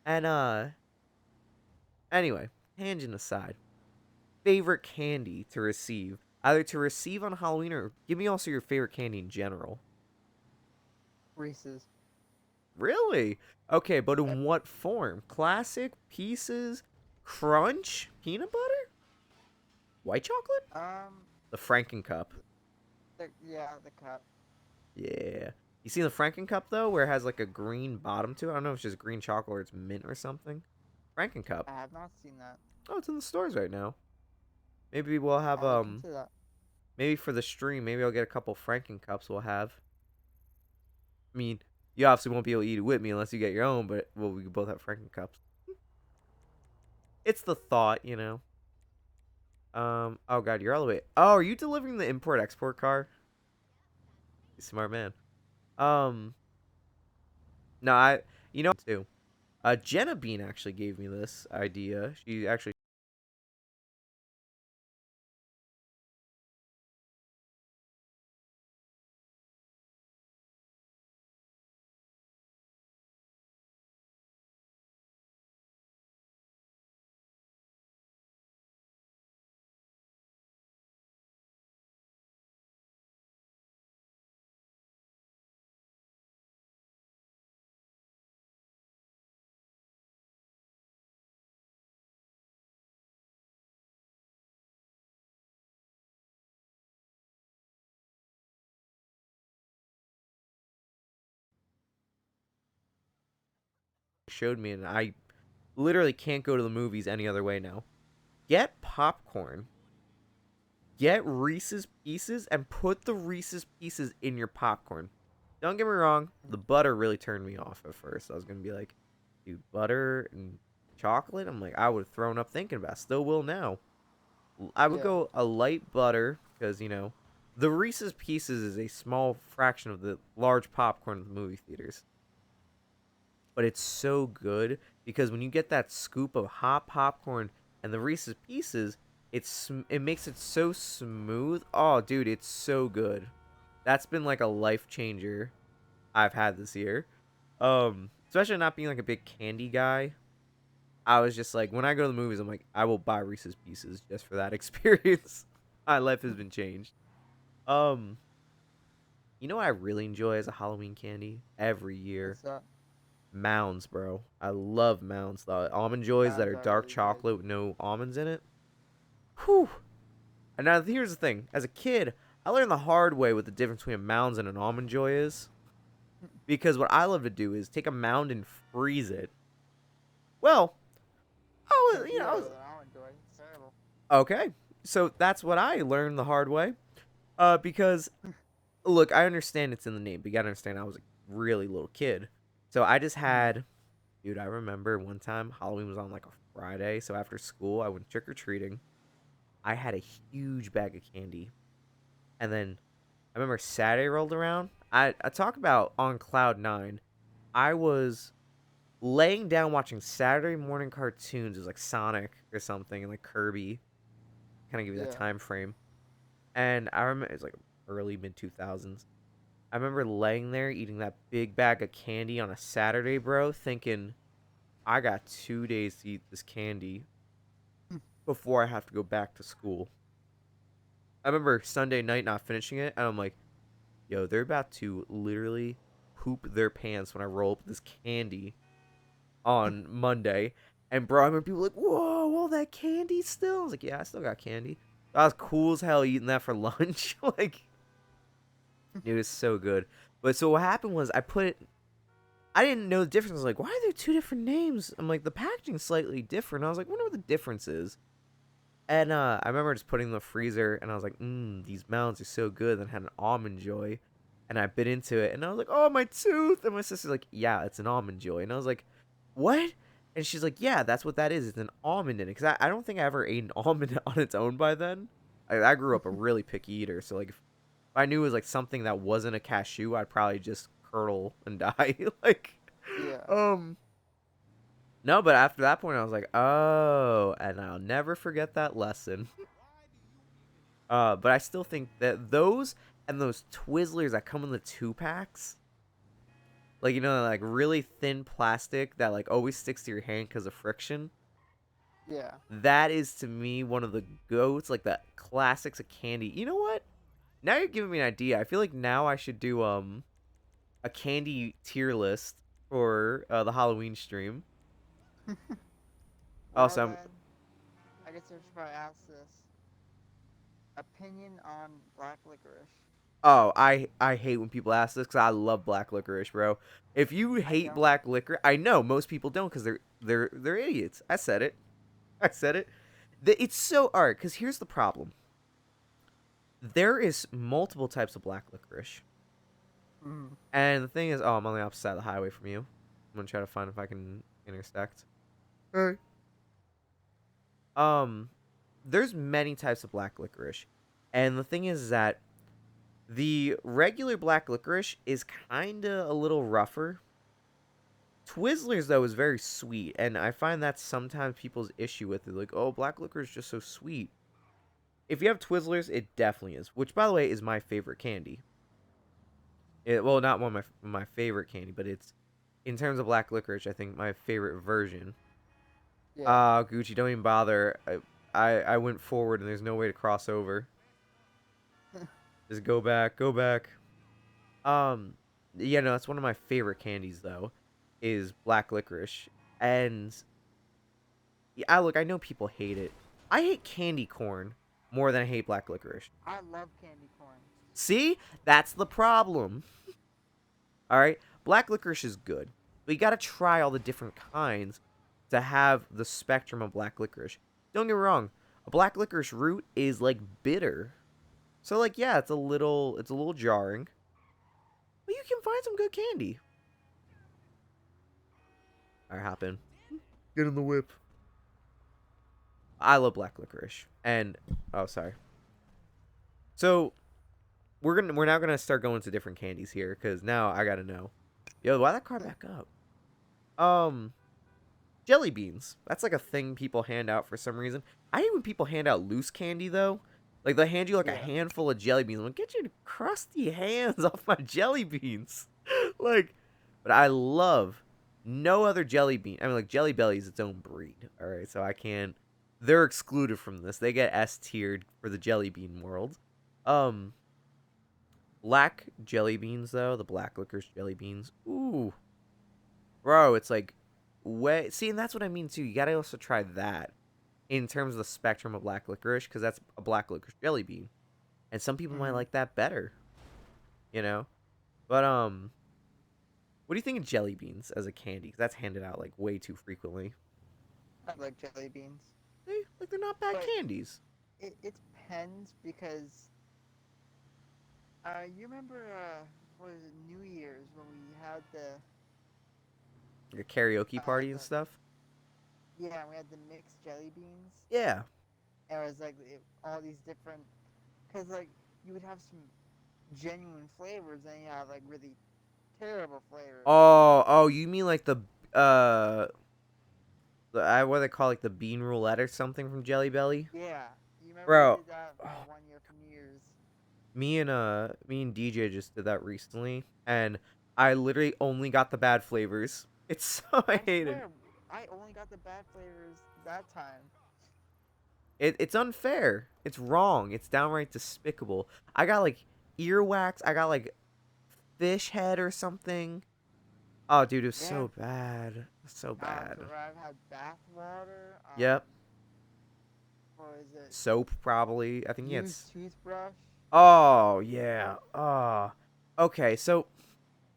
And, anyway, tangent aside, favorite candy to receive, either to receive on Halloween or give me also your favorite candy in general. Reese's. Really? Okay, but Yep. in what form? Classic, pieces, crunch, peanut butter, white chocolate, Um. the Franken cup. The cup. Yeah. You see the Franken cup though, where it has like a green bottom to it. I don't know if it's just green chocolate or it's mint or something. Franken cup. I have not seen that. Oh, it's in the stores right now. Maybe we'll have I'll look into that. maybe for the stream, maybe I'll get a couple Franken cups we'll have. I mean, you obviously won't be able to eat it with me unless you get your own, but well, we could both have Franken cups. It's the thought. Oh god, you're all the way. Oh, are you delivering the import export car? You smart man. Um, no, too. Jenna Bean actually gave me this idea. She actually showed me, and I literally can't go to the movies any other way now. Get popcorn. Get Reese's Pieces and put the Reese's Pieces in your popcorn. Don't get me wrong, the butter really turned me off at first. I was gonna be like, dude, butter and chocolate? I'm like, I would have thrown up thinking about it. Still will now. I would Yeah. go a light butter because, the Reese's Pieces is a small fraction of the large popcorn in the movie theaters. But it's so good because when you get that scoop of hot popcorn and the Reese's Pieces, it makes it so smooth. Oh, dude, it's so good. That's been like a life changer I've had this year. Especially not being like a big candy guy. I was just like, when I go to the movies, I'm like, I will buy Reese's Pieces just for that experience. My life has been changed. Um, what I really enjoy as a Halloween candy every year? What's that? Mounds, bro. I love Mounds. The almond joys that Mounds are are dark really good. chocolate with no almonds in it. Whew. And now here's the thing. As a kid, I learned the hard way what the difference between a Mounds and an almond joy is. Because what I love to do is take a Mound and freeze it. Well, Can't do that with an almond joy. It's terrible. okay. So that's what I learned the hard way. Because, look, I understand it's in the name, but you gotta understand I was a really little kid. So I just had, dude, I remember one time Halloween was on like a Friday. So after school, I went trick-or-treating. I had a huge bag of candy. And then I remember Saturday rolled around. I talk about on cloud nine. I was laying down watching Saturday morning cartoons. It was like Sonic or something and like Kirby. Kind of give you that Yeah. time frame. And I remember it's like early mid 2000s. I remember laying there eating that big bag of candy on a Saturday, bro, thinking I got 2 days to eat this candy before I have to go back to school. I remember Sunday night not finishing it, and I'm like, yo, they're about to literally poop their pants when I roll up this candy on Monday. And bro, I remember people like, whoa, all that candy still? I was like, yeah, I still got candy. I was cool as hell eating that for lunch. Like, it was so good. But so what happened was I didn't know the difference. I was like, why are there two different names? I'm like, the packaging's slightly different. I was like, wonder what the difference is. And I remember just putting in the freezer, and I was like, these mounds are so good. And I had an almond joy, and I bit into it, and I was like, oh, my tooth. And my sister's like, yeah, it's an almond joy. And I was like, what? And she's like, yeah, that's what that is. It's an almond in it. Because I don't think I ever ate an almond on its own by then. I grew up a really picky eater, so like if I knew it was like something that wasn't a cashew, I'd probably just curdle and die. Like, Yeah. no, but after that point, I was like, oh, and I'll never forget that lesson. But I still think that those and those Twizzlers that come in the 2-packs, like, like really thin plastic that like always sticks to your hand because of friction. Yeah. That is to me one of the goats, like the classics of candy. You know what? Now you're giving me an idea. I feel like now I should do a candy tier list for the Halloween stream. Well, Also, then, I guess I should probably ask this. Opinion on black licorice. I hate when people ask this because I love black licorice, bro. If you hate don't. black licorice, I know most people don't because they're idiots. I said it. I said it. It's so art because here's the problem. There is multiple types of black licorice. Mm. And the thing is, I'm on the opposite side of the highway from you. I'm gonna try to find if I can intersect. Hey. There's many types of black licorice, and the thing is that the regular black licorice is kinda a little rougher. Twizzlers though is very sweet, and I find that's sometimes people's issue with it. Like, oh, black licorice is just so sweet. If you have Twizzlers, it definitely is. Which, by the way, is my favorite candy. Well, not one of my favorite candy, but it's in terms of black licorice, I think my favorite version. Yeah. Gucci, don't even bother. I went forward and there's no way to cross over. Just go back, go back. Yeah, no, that's one of my favorite candies though, is black licorice. And yeah, look, I know people hate it. I hate candy corn more than I hate black licorice. I love candy corn. See? That's the problem. All right, black licorice is good. But you gotta try all the different kinds to have the spectrum of black licorice. Don't get me wrong, a black licorice root is like bitter. So like yeah, it's a little jarring. But you can find some good candy. Alright, hop in. Get in the whip. I love black licorice. And oh sorry. So we're now gonna start going to different candies here, because now I gotta know. Yo, why that car back up? Jelly beans. That's like a thing people hand out for some reason. I hate when people hand out loose candy though. Like they hand you like a handful of jelly beans. I'm like, get your crusty hands off my jelly beans. Like, but I love no other jelly bean. I mean, like Jelly Belly is its own breed. All right, so I can't. They're excluded from this. They get S tiered for the jelly bean world. Black jelly beans though, the black licorice jelly beans. Ooh, bro, it's like way. See, and that's what I mean too. You gotta also try that in terms of the spectrum of black licorice, because that's a black licorice jelly bean, and some people might like that better, you know. But what do you think of jelly beans as a candy? 'Cause that's handed out like way too frequently. I like jelly beans. They're not bad But candies. it depends because you remember what was it, New Year's when we had Like a karaoke party and the stuff. yeah, we had the mixed jelly beans. Yeah. And it was like all these different, because like you would have some genuine flavors, and you have like really terrible flavors. Oh, you mean like uh what do they call like the bean roulette or something from Jelly Belly? Yeah, you remember Bro, we did that one year for New Year's. me and DJ just did that recently, and I literally only got the bad flavors. It's so I hate it. Swear, I only got the bad flavors that time. It's unfair. It's wrong. It's downright despicable. I got like earwax. I got like fish head or something. Oh, dude, it was so bad. So bad. I've had bath water. Yep. What is it? Soap, probably. I think Used toothbrush. Oh, yeah. Oh. Okay, so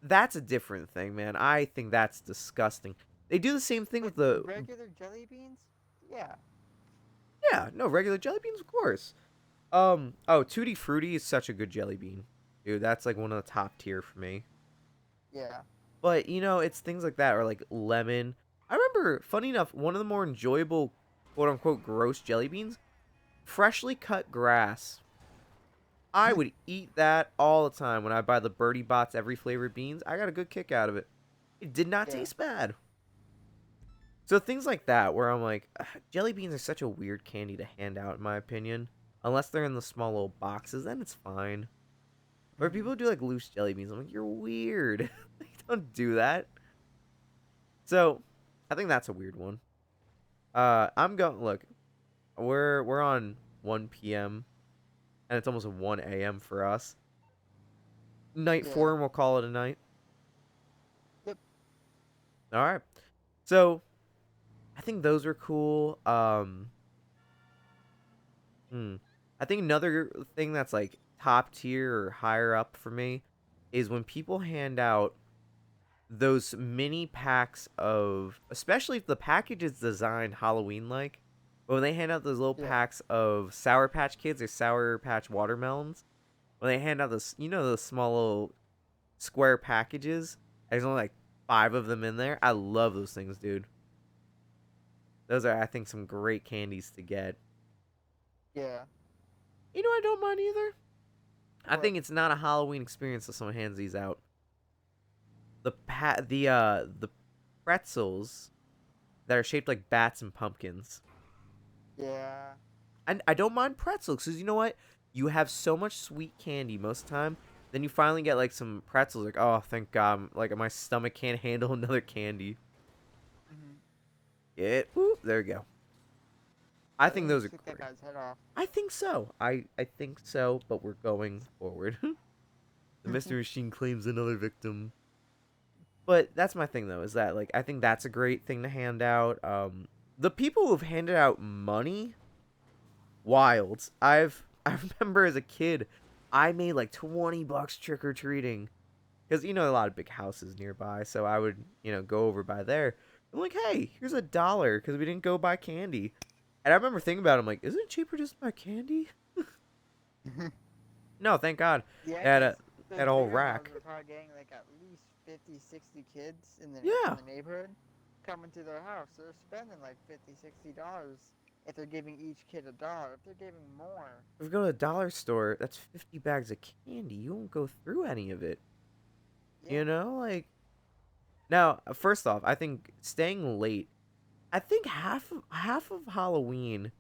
that's a different thing, man. I think that's disgusting. They do the same thing with the regular jelly beans. Yeah. Yeah, no, regular jelly beans, of course. Tutti Frutti is such a good jelly bean. Dude, that's like one of the top tier for me. Yeah. But, you know, it's things like that, or like lemon. I remember, funny enough, one of the more enjoyable, quote-unquote, gross jelly beans, freshly cut grass. I would eat that all the time when I buy the Birdie Bots every flavored beans. I got a good kick out of it. It did not taste bad. So things like that, where I'm like, jelly beans are such a weird candy to hand out, in my opinion. Unless they're in the small little boxes, then it's fine. Or people do like loose jelly beans, I'm like, you're weird. Don't do that. So, I think that's a weird one. I'm going. Look, we're on 1 p.m. and it's almost 1 a.m. for us. Night 4, and we'll call it a night. Yep. All right. So, I think those are cool. I think another thing that's like top tier or higher up for me is when people hand out those mini packs of, especially if the package is designed Halloween like, but when they hand out those little packs of Sour Patch Kids or Sour Patch Watermelons, when they hand out those, you know, those small little square packages, there's only like 5 of them in there. I love those things, dude. Those are, I think, some great candies to get. Yeah. You know, I don't mind either. I think it's not a Halloween experience if someone hands these out. The pretzels that are shaped like bats and pumpkins. Yeah. And I don't mind pretzels because you know what? You have so much sweet candy most of the time. Then you finally get like some pretzels. Like, oh, thank God! Like my stomach can't handle another candy. Ooh, there we go. I think those are great. That guy's head off. I think so. I think so, but we're going forward. The Mystery Machine claims another victim. But that's my thing, though, is that, like, I think that's a great thing to hand out. The people who've handed out money, wild. I remember as a kid, I made, like, $20 trick-or-treating. because a lot of big houses nearby. So I would go over by there. I'm like, hey, here's $1 because we didn't go buy candy. And I remember thinking about it, I'm like, isn't it cheaper just to buy candy? No, thank God. Yeah, They had because a those had a whole bigger houses rack. are probably getting like at least 50, 60 kids from Yeah. the neighborhood coming to their house. So they're spending like 50, $60 if they're giving each kid $1. If they're giving more, If we go to a dollar store, that's 50 bags of candy. You won't go through any of it. yeah. Like now, first off, I think staying late. I think half of Halloween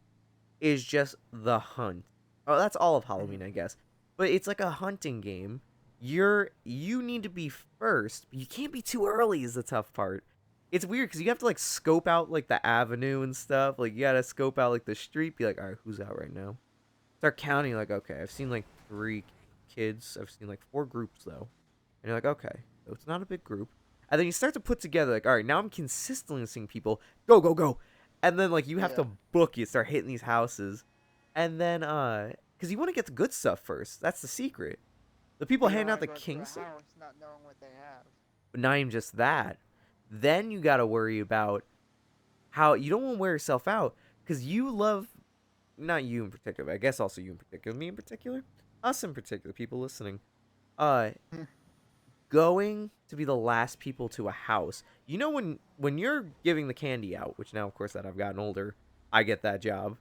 is just the hunt. Oh, that's all of Mhm. Halloween, I guess. But it's like a hunting game. You need to be first, but you can't be too early is the tough part. It's weird because you have to like scope out like the avenue and stuff. Like you gotta scope out like the street, be like, all right, who's out right now? Start counting like, okay, I've seen like 3 kids. I've seen like 4 groups though. And you're like, okay, so it's not a big group. And then you start to put together like, all right, now I'm consistently seeing people go, go, go. And then like you have Yeah. to book it, start hitting these houses. And then because you want to get the good stuff first. That's the secret. The people You don't hand out want the to go to king a stuff, house not knowing what they have. but not even just that. Then you got to worry about how you don't want to wear yourself out because you love, not you in particular, but I guess also you in particular, me in particular, us in particular, people listening. Uh, going to be the last people to a house. When you're giving the candy out, which now of course that I've gotten older, I get that job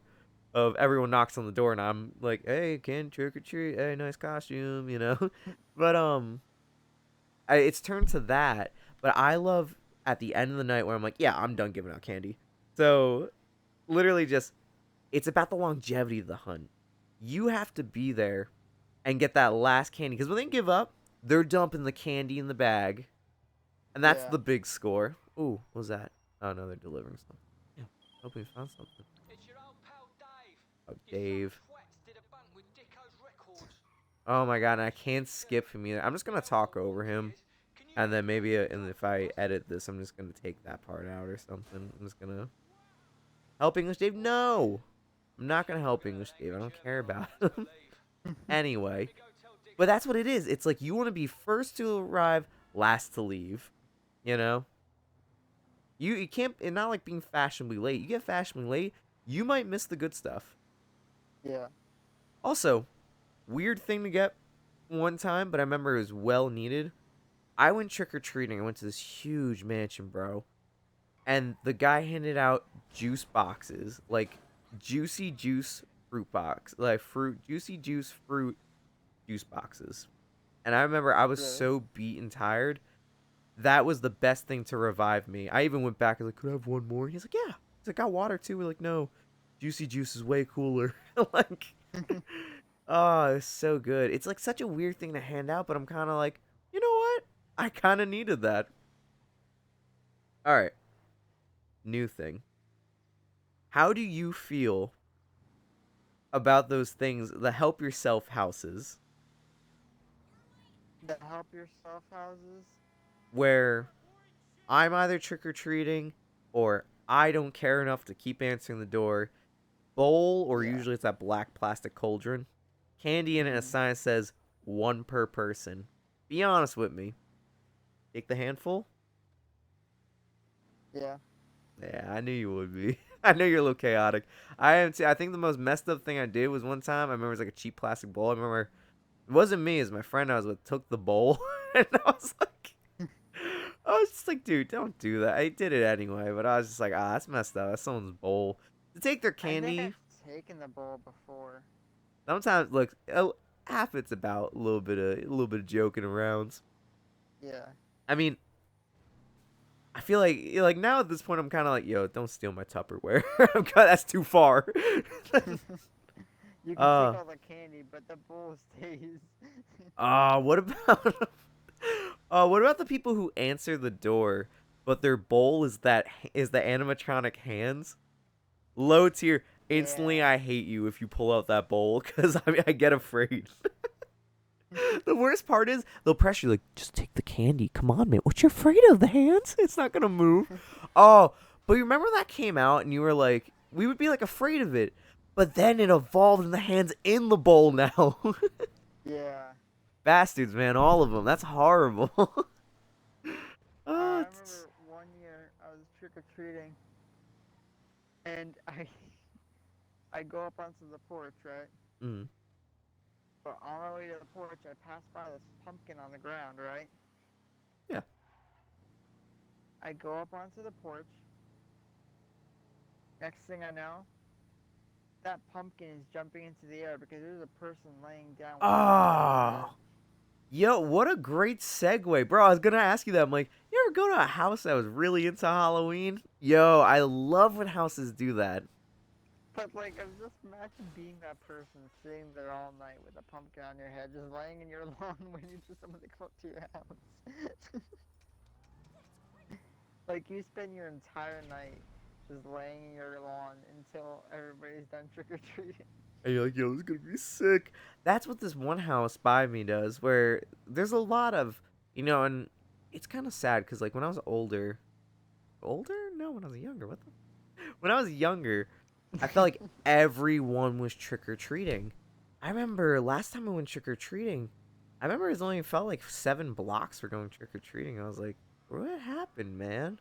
of everyone knocks on the door and I'm like, "Hey, can trick or treat. Hey, nice costume." But it's turned to that, but I love at the end of the night where I'm like, "Yeah, I'm done giving out candy." So, literally just it's about the longevity of the hunt. You have to be there and get that last candy because when they give up, they're dumping the candy in the bag, and that's Yeah. the big score. Ooh, what was that? Oh no, they're delivering something. Yeah, hope we found something. It's your old pal Dave. Oh, Your fat Dave. twats did a bunt with Dicko's records. Oh my god, and I can't skip him either. I'm just gonna talk over him, Can you and then maybe, read and that if I for us? edit this, I'm just gonna take that part out or something. I'm just gonna help English Dave. No, I'm not gonna help English Dave. I don't care about him. Anyway, but that's what it is. It's like you want to be first to arrive, last to leave. You know, you can't. It's not like being fashionably late. You get fashionably late, you might miss the good stuff. Yeah. Also, weird thing to get one time, but I remember it was well needed. I went trick or treating. I went to this huge mansion, bro, and the guy handed out juice boxes, like juicy juice fruit box, like juicy juice fruit juice boxes. And I remember I was Really. so beat and tired. That was the best thing to revive me. I even went back and was like, could I have one more? He's like, yeah. He's like, got water too. We're like, no, juicy juice is way cooler. Like, oh, it's so good. It's like such a weird thing to hand out, but I'm kind of like, you know what? I kind of needed that. All right, new thing. How do you feel about those things, the help yourself houses, The help yourself houses. where I'm either trick or treating or I don't care enough to keep answering the door? Bowl, or Yeah. usually it's that black plastic cauldron. Candy in it, and a Mhm. sign says one per person. Be honest with me. Take the handful? Yeah. Yeah, I knew you would be. I know you're a little chaotic. I am too. I think the most messed up thing I did was one time. I remember it was like a cheap plastic bowl. I remember it wasn't me, it was my friend I was with took the bowl, and I was just like, dude, don't do that. I did it anyway, but I was just like, that's messed up. That's someone's bowl. To take their I think candy, I've taken the bowl before. sometimes look, half it's about a little bit of joking around. Yeah. I mean, I feel like now at this point I'm kind of like, yo, don't steal my Tupperware. That's too far. You can uh, take all the candy, but the bowl stays. what about what about the people who answer the door, but their bowl is the animatronic hands? Low tier. Instantly, Yeah. I hate you if you pull out that bowl because I get afraid. The worst part is they'll pressure you like, just take the candy. Come on, man. What you afraid of? The hands? It's not gonna move. Oh, but you remember that came out and you were like, we would be like afraid of it, but then it evolved and the hands in the bowl now. Yeah. Bastards, man, all of them. That's horrible. I It's... remember one year I was trick or treating, and I go up onto the porch, right? Mm, But on my way to the porch, I passed by this pumpkin on the ground, right? yeah. I go up onto the porch. Next thing I know, that pumpkin is jumping into the air because there's a person laying down with their head on the Oh, edge. yo, what a great segue, bro. I was gonna ask you that. I'm like, you ever go to a house that was really into Halloween? Yo, I love when houses do that. But like, I was just imagine being that person sitting there all night with a pumpkin on your head, just laying in your lawn waiting for someone to come up to your house. Like you spend your entire night just laying in your lawn until everybody's done trick or treating. And you're like, yo, this is gonna be sick. That's what this one house by me does, where there's a lot of, and it's kind of sad because, like, when I was older? No, when I was younger. What the? When I was younger, I felt like everyone was trick or treating. I remember last time I went trick or treating, I remember it only felt like 7 blocks for going trick or treating. I was like, what happened, man?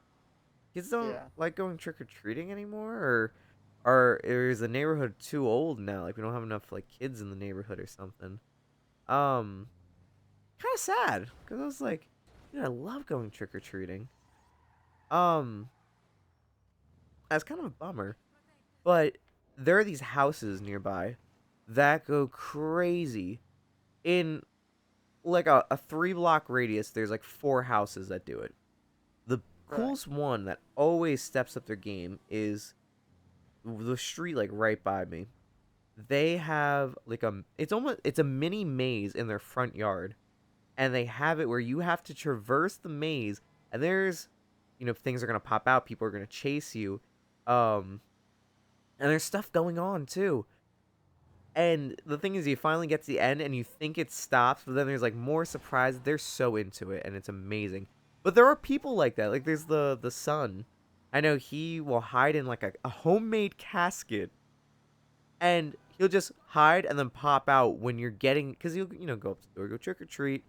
Kids don't Yeah. like going trick or treating anymore, or is the neighborhood too old now? Like we don't have enough like kids in the neighborhood or something. Um, Kind of sad because I was like, I love going trick or treating. Um, that's kind of a bummer, but there are these houses nearby that go crazy. In like a 3 block radius, there's like 4 houses that do it. The Right. coolest one that always steps up their game is the street like right by me. They have like it's a mini maze in their front yard, and they have it where you have to traverse the maze, and there's things are gonna pop out, people are gonna chase you, um and there's stuff going on too. And the thing is, you finally get to the end and you think it stops, but then there's like more surprises. They're so into it and it's amazing. But there are people like that. Like there's the son. I know he will hide in like a homemade casket, and he'll just hide and then pop out when you're getting, because he'll go up to the door, go trick or treat.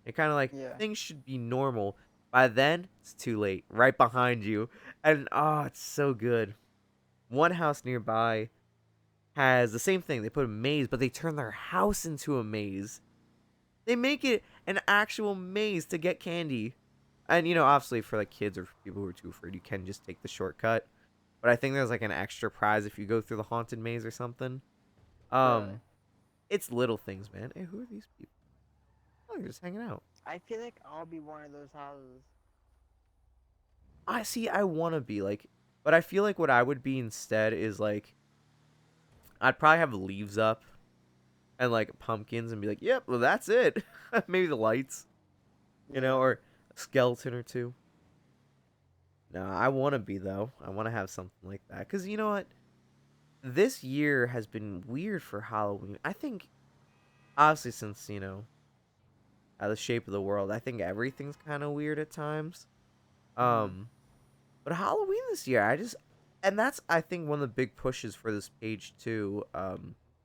And kind of like Yeah. things should be normal. By then, it's too late. Right behind you. And oh, it's so good. One house nearby has the same thing. They put a maze, but they turn their house into a maze. They make it an actual maze to get candy. And obviously for like kids or for people who are too afraid, you can just take the shortcut. But I think there's like an extra prize if you go through the haunted maze or something. Right. Um, it's little things, man. Hey, who are these people? Oh, they're just hanging out. I feel like I'll be one of those houses. I see. I want to be like, but I feel like what I would be instead is like, I'd probably have leaves up and like pumpkins and be like, yep, well that's it. Maybe the lights, Yeah. or a skeleton or two. No, I want to be though. I want to have something like that because you know what? This year has been weird for Halloween. I think obviously since the shape of the world, I think everything's kind of weird at times. Mhm. Um, but Halloween this year, and that's I think one of the big pushes for this page too.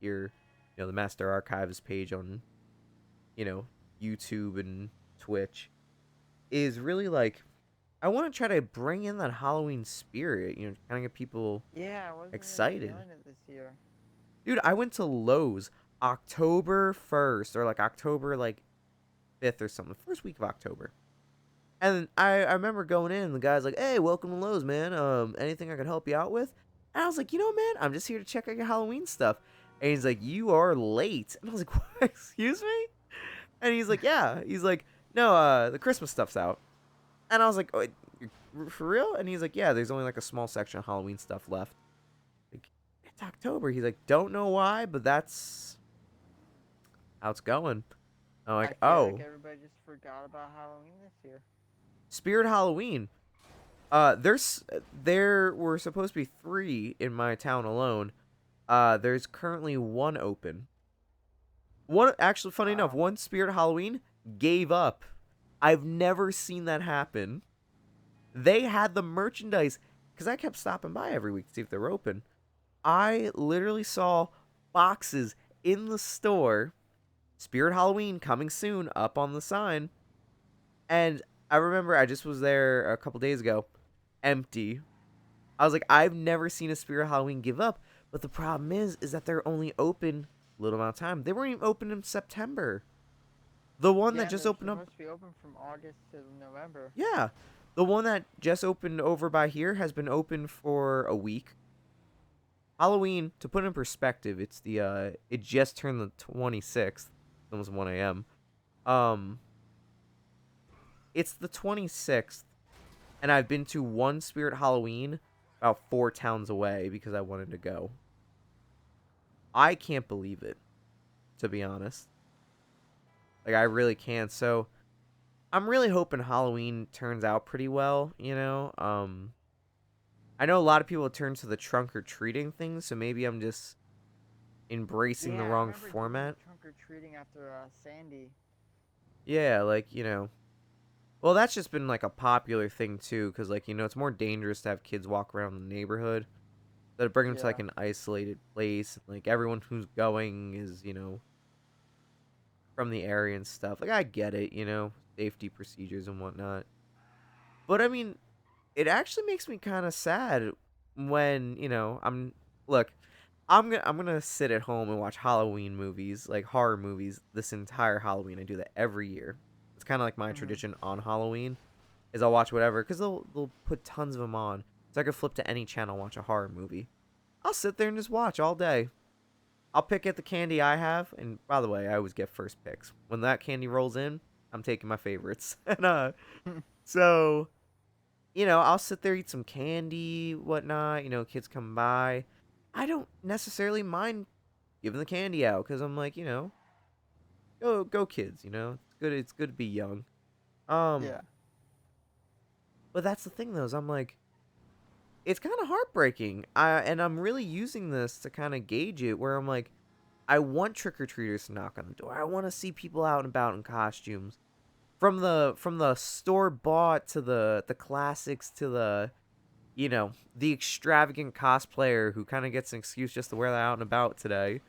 Here, the Master Archives page on, you know, YouTube and Twitch is really like I want to try to bring in that Halloween spirit. Kind of get people Yeah, I wasn't really excited. feeling it this year. Dude, I went to Lowe's October 1st or like October like 5th or something, the first week of October. And I remember going in, and the guy's like, "Hey, welcome to Lowe's, man. Anything I could help you out with?" And I was like, man, I'm just here to check out your Halloween stuff." And he's like, "You are late." And I was like, "What? Excuse me?" And he's like, "Yeah." He's like, "No, the Christmas stuff's out." And I was like, "Oh, for real?" And he's like, "Yeah, there's only like a small section of Halloween stuff left." Like, it's October. He's like, "Don't know why, but that's how it's going." I'm I like, feel like "Oh, everybody just forgot about Halloween this year. Spirit Halloween." There were supposed to be 3 in my town alone. There's currently 1 open. One actually, funny enough, Wow. one Spirit Halloween gave up. I've never seen that happen. They had the merchandise because I kept stopping by every week to see if they're open. I literally saw boxes in the store, Spirit Halloween coming soon up on the sign. And I remember I just was there a couple days ago, empty. I was like, I've never seen a Spirit Halloween give up. But the problem is that they're only open a little amount of time. They weren't even open in September. The one that Yeah, just they're opened up, supposed to be open from August to November. yeah, the one that just opened over by here has been open for a week. Halloween, to put in perspective, it just turned the 26th, almost 1 a.m. Um, it's the 26th, and I've been to one Spirit Halloween about 4 towns away because I wanted to go. I can't believe it, to be honest. Like, I really can't. So, I'm really hoping Halloween turns out pretty well, you know? I know a lot of people turn to the trunk or treating thing, so maybe I'm just embracing the Yeah, I wrong remember doing format. trunk or treating after Sandy. Yeah, like, well, that's just been like a popular thing too, because, like, it's more dangerous to have kids walk around the neighborhood. So to bring them to like Yeah. an isolated place, like everyone who's going is, from the area and stuff. Like, I get it, safety procedures and whatnot. But I mean, it actually makes me kind of sad when, look, I'm gonna sit at home and watch Halloween movies, like horror movies, this entire Halloween. I do that every year. It's kind of like my Mhm. tradition on Halloween, is I'll watch whatever, because they'll put tons of them on. So I could flip to any channel and watch a horror movie. I'll sit there and just watch all day. I'll pick at the candy I have, and by the way, I always get first picks. When that candy rolls in, I'm taking my favorites. And so I'll sit there, eat some candy, whatnot. Kids come by. I don't necessarily mind giving the candy out because I'm like, go kids. It's good. It's good to be young. Yeah. But that's the thing though. Is I'm like, it's kind of heartbreaking. And I'm really using this to kind of gauge it. Where I'm like, I want trick or treaters to knock on the door. I want to see people out and about in costumes. From the store bought to the classics to the extravagant cosplayer who kind of gets an excuse just to wear that out and about today.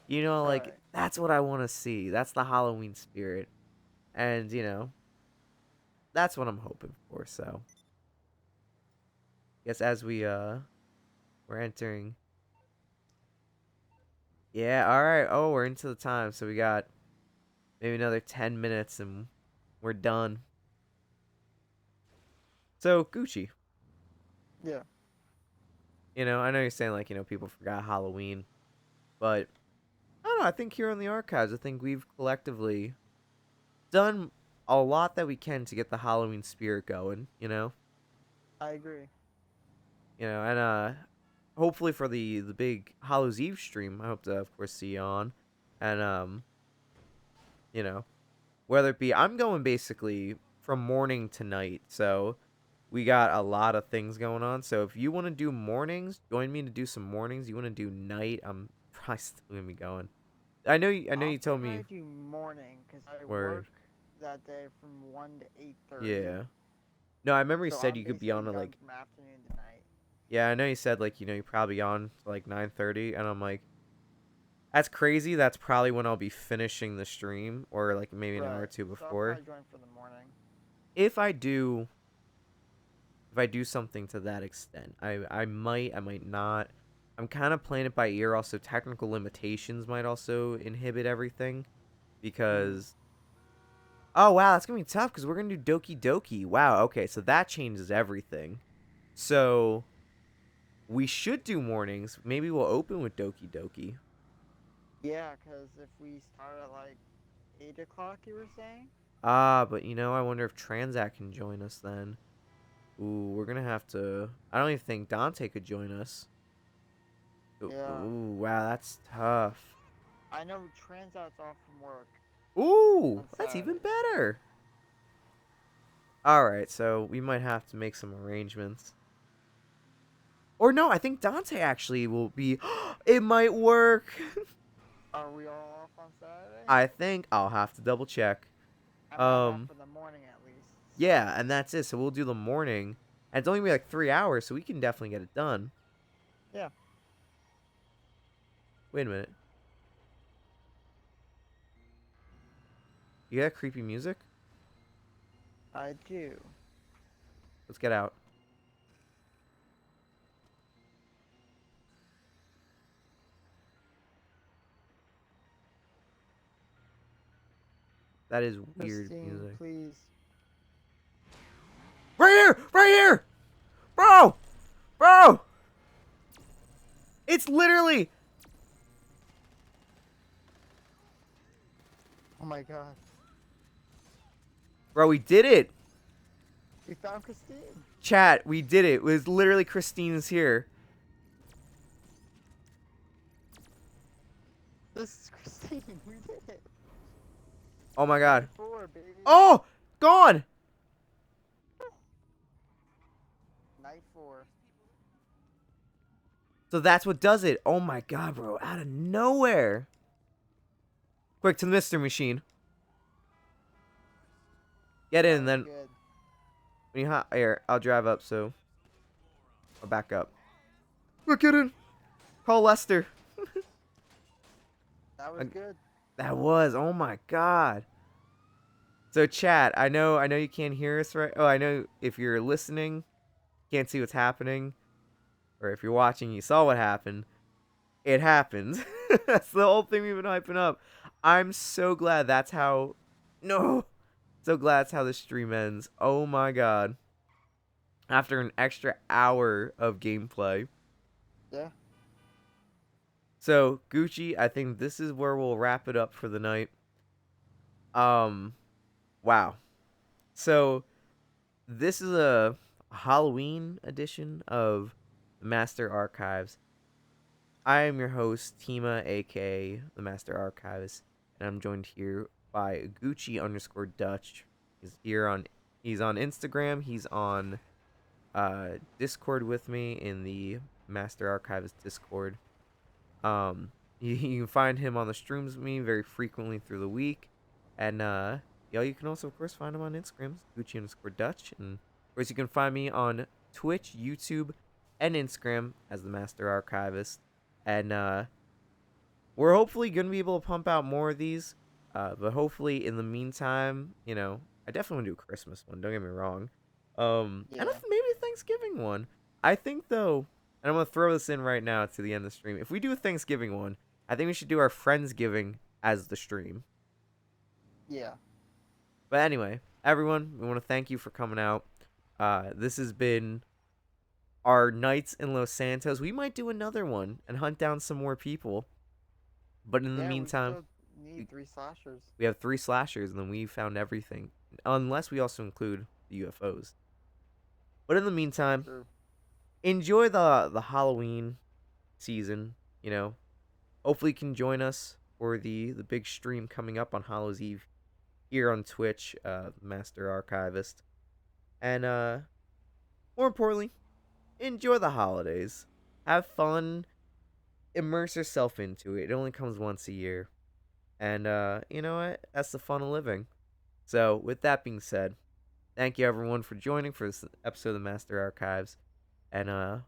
Like, Right. that's what I want to see. That's the Halloween spirit. And, that's what I'm hoping for. So, guess as we're entering. Yeah, all right. Oh, we're into the time. So we got maybe another 10 minutes and we're done. So, Gucci, Yeah. I know you're saying like, people forgot Halloween, but I don't know. I think here on the archives, I think we've collectively done a lot that we can to get the Halloween spirit going, I agree. And hopefully for the big Hallows Eve stream, I hope to of course see you on. And you know, whether it be I'm going basically from morning to night. So we got a lot of things going on. So if you want to do mornings, join me to do some mornings. You want to do night, I'm probably still going to be going. I know I'll you told me try to do morning because I word. work that day from 1 to 8:30. Yeah. No, I remember you So said I'm you could be on basically at done like, from afternoon to night. yeah, I know you said like, you're probably on to like 9:30 and I'm like, that's crazy. That's probably when I'll be finishing the stream or like maybe an hour or Right. two So I'll before. probably join for the morning. If I do if I do something to that extent, I might not. I'm kind of playing it by ear. Also, technical limitations might also inhibit everything Mhm. because oh wow, that's gonna be tough because we're gonna do Doki Doki. Wow, okay, so that changes everything. So we should do mornings. Maybe we'll open with Doki Doki. Yeah, because if we start at like 8 o'clock, you were saying? Ah, but I wonder if Transact can join us then. Ooh, we're gonna have to. I don't even think Dante could join us. Yeah. Ooh, wow, that's tough. I know Transout's off from work Ooh, on that's even Saturdays. better. All right, so we might have to make some arrangements. Or no, I think Dante actually will be. It might work. Are we all off on Saturday? I think I'll have to double check. I'm off Um, for the morning at least. So yeah, and that's it. So we'll do the morning, and it's only gonna be like 3 hours, so we can definitely get it done. yeah. Wait a minute. You got creepy music? I do. Let's get out. That is weird Christine, music. please. Right here! Right here! Bro! Bro! It's literally... Oh my god. Bro, we did it! We found Christine. Chat, we did it. It was literally Christine's here. This is Christine. We did it. Oh my god. 4, baby. Oh! Gone! Night 4. So that's what does it. Oh my god, bro. Out of nowhere. Quick, to the mystery machine. Get in, and then... Good. When you hot air, I'll drive up, so... I'll back up. Look, get in! Call Lester. That was good. That was, oh my god. So chat, I know you can't hear us right. Oh, I know if you're listening, you can't see what's happening. Or if you're watching, you saw what happened. It happened. That's the whole thing we've been hyping up. I'm so glad that's how... No! So glad that's how the stream ends. Oh my god. After an extra hour of gameplay. Yeah. So, Gucci, I think this is where we'll wrap it up for the night. Wow. So, this is a Halloween edition of the Master Archives. I am your host, Tima, aka the Master Archivist, and I'm joined here by Gucci_Dutch. He's on Instagram, he's on Discord with me in the Master Archivist Discord. You can find him on the streams with me very frequently through the week. And you can also of course find him on Instagram, Gucci_Dutch. And of course you can find me on Twitch, YouTube, and Instagram as the Master Archivist. And we're hopefully gonna be able to pump out more of these. But hopefully in the meantime, I definitely want to do a Christmas one, don't get me wrong. And Yeah. maybe a Thanksgiving one. I think though, and I'm gonna throw this in right now to the end of the stream. If we do a Thanksgiving one, I think we should do our Friendsgiving as the stream. Yeah. But anyway, everyone, we want to thank you for coming out. This has been our nights in Los Santos. We might do another one and hunt down some more people. But in the meantime, we still need 3 slashers. we have 3 slashers, and then we found everything. Unless we also include the UFOs. But in the meantime, True. enjoy the Halloween season. Hopefully you can join us for the big stream coming up on Hallows Eve here on Twitch, Master Archivist. And more importantly, enjoy the holidays. Have fun. Immerse yourself into it. It only comes once a year. And you know what? That's the fun of living. So with that being said, thank you everyone for joining for this episode of the Master Archives. And may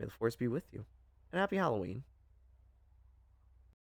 the force be with you. And happy Halloween.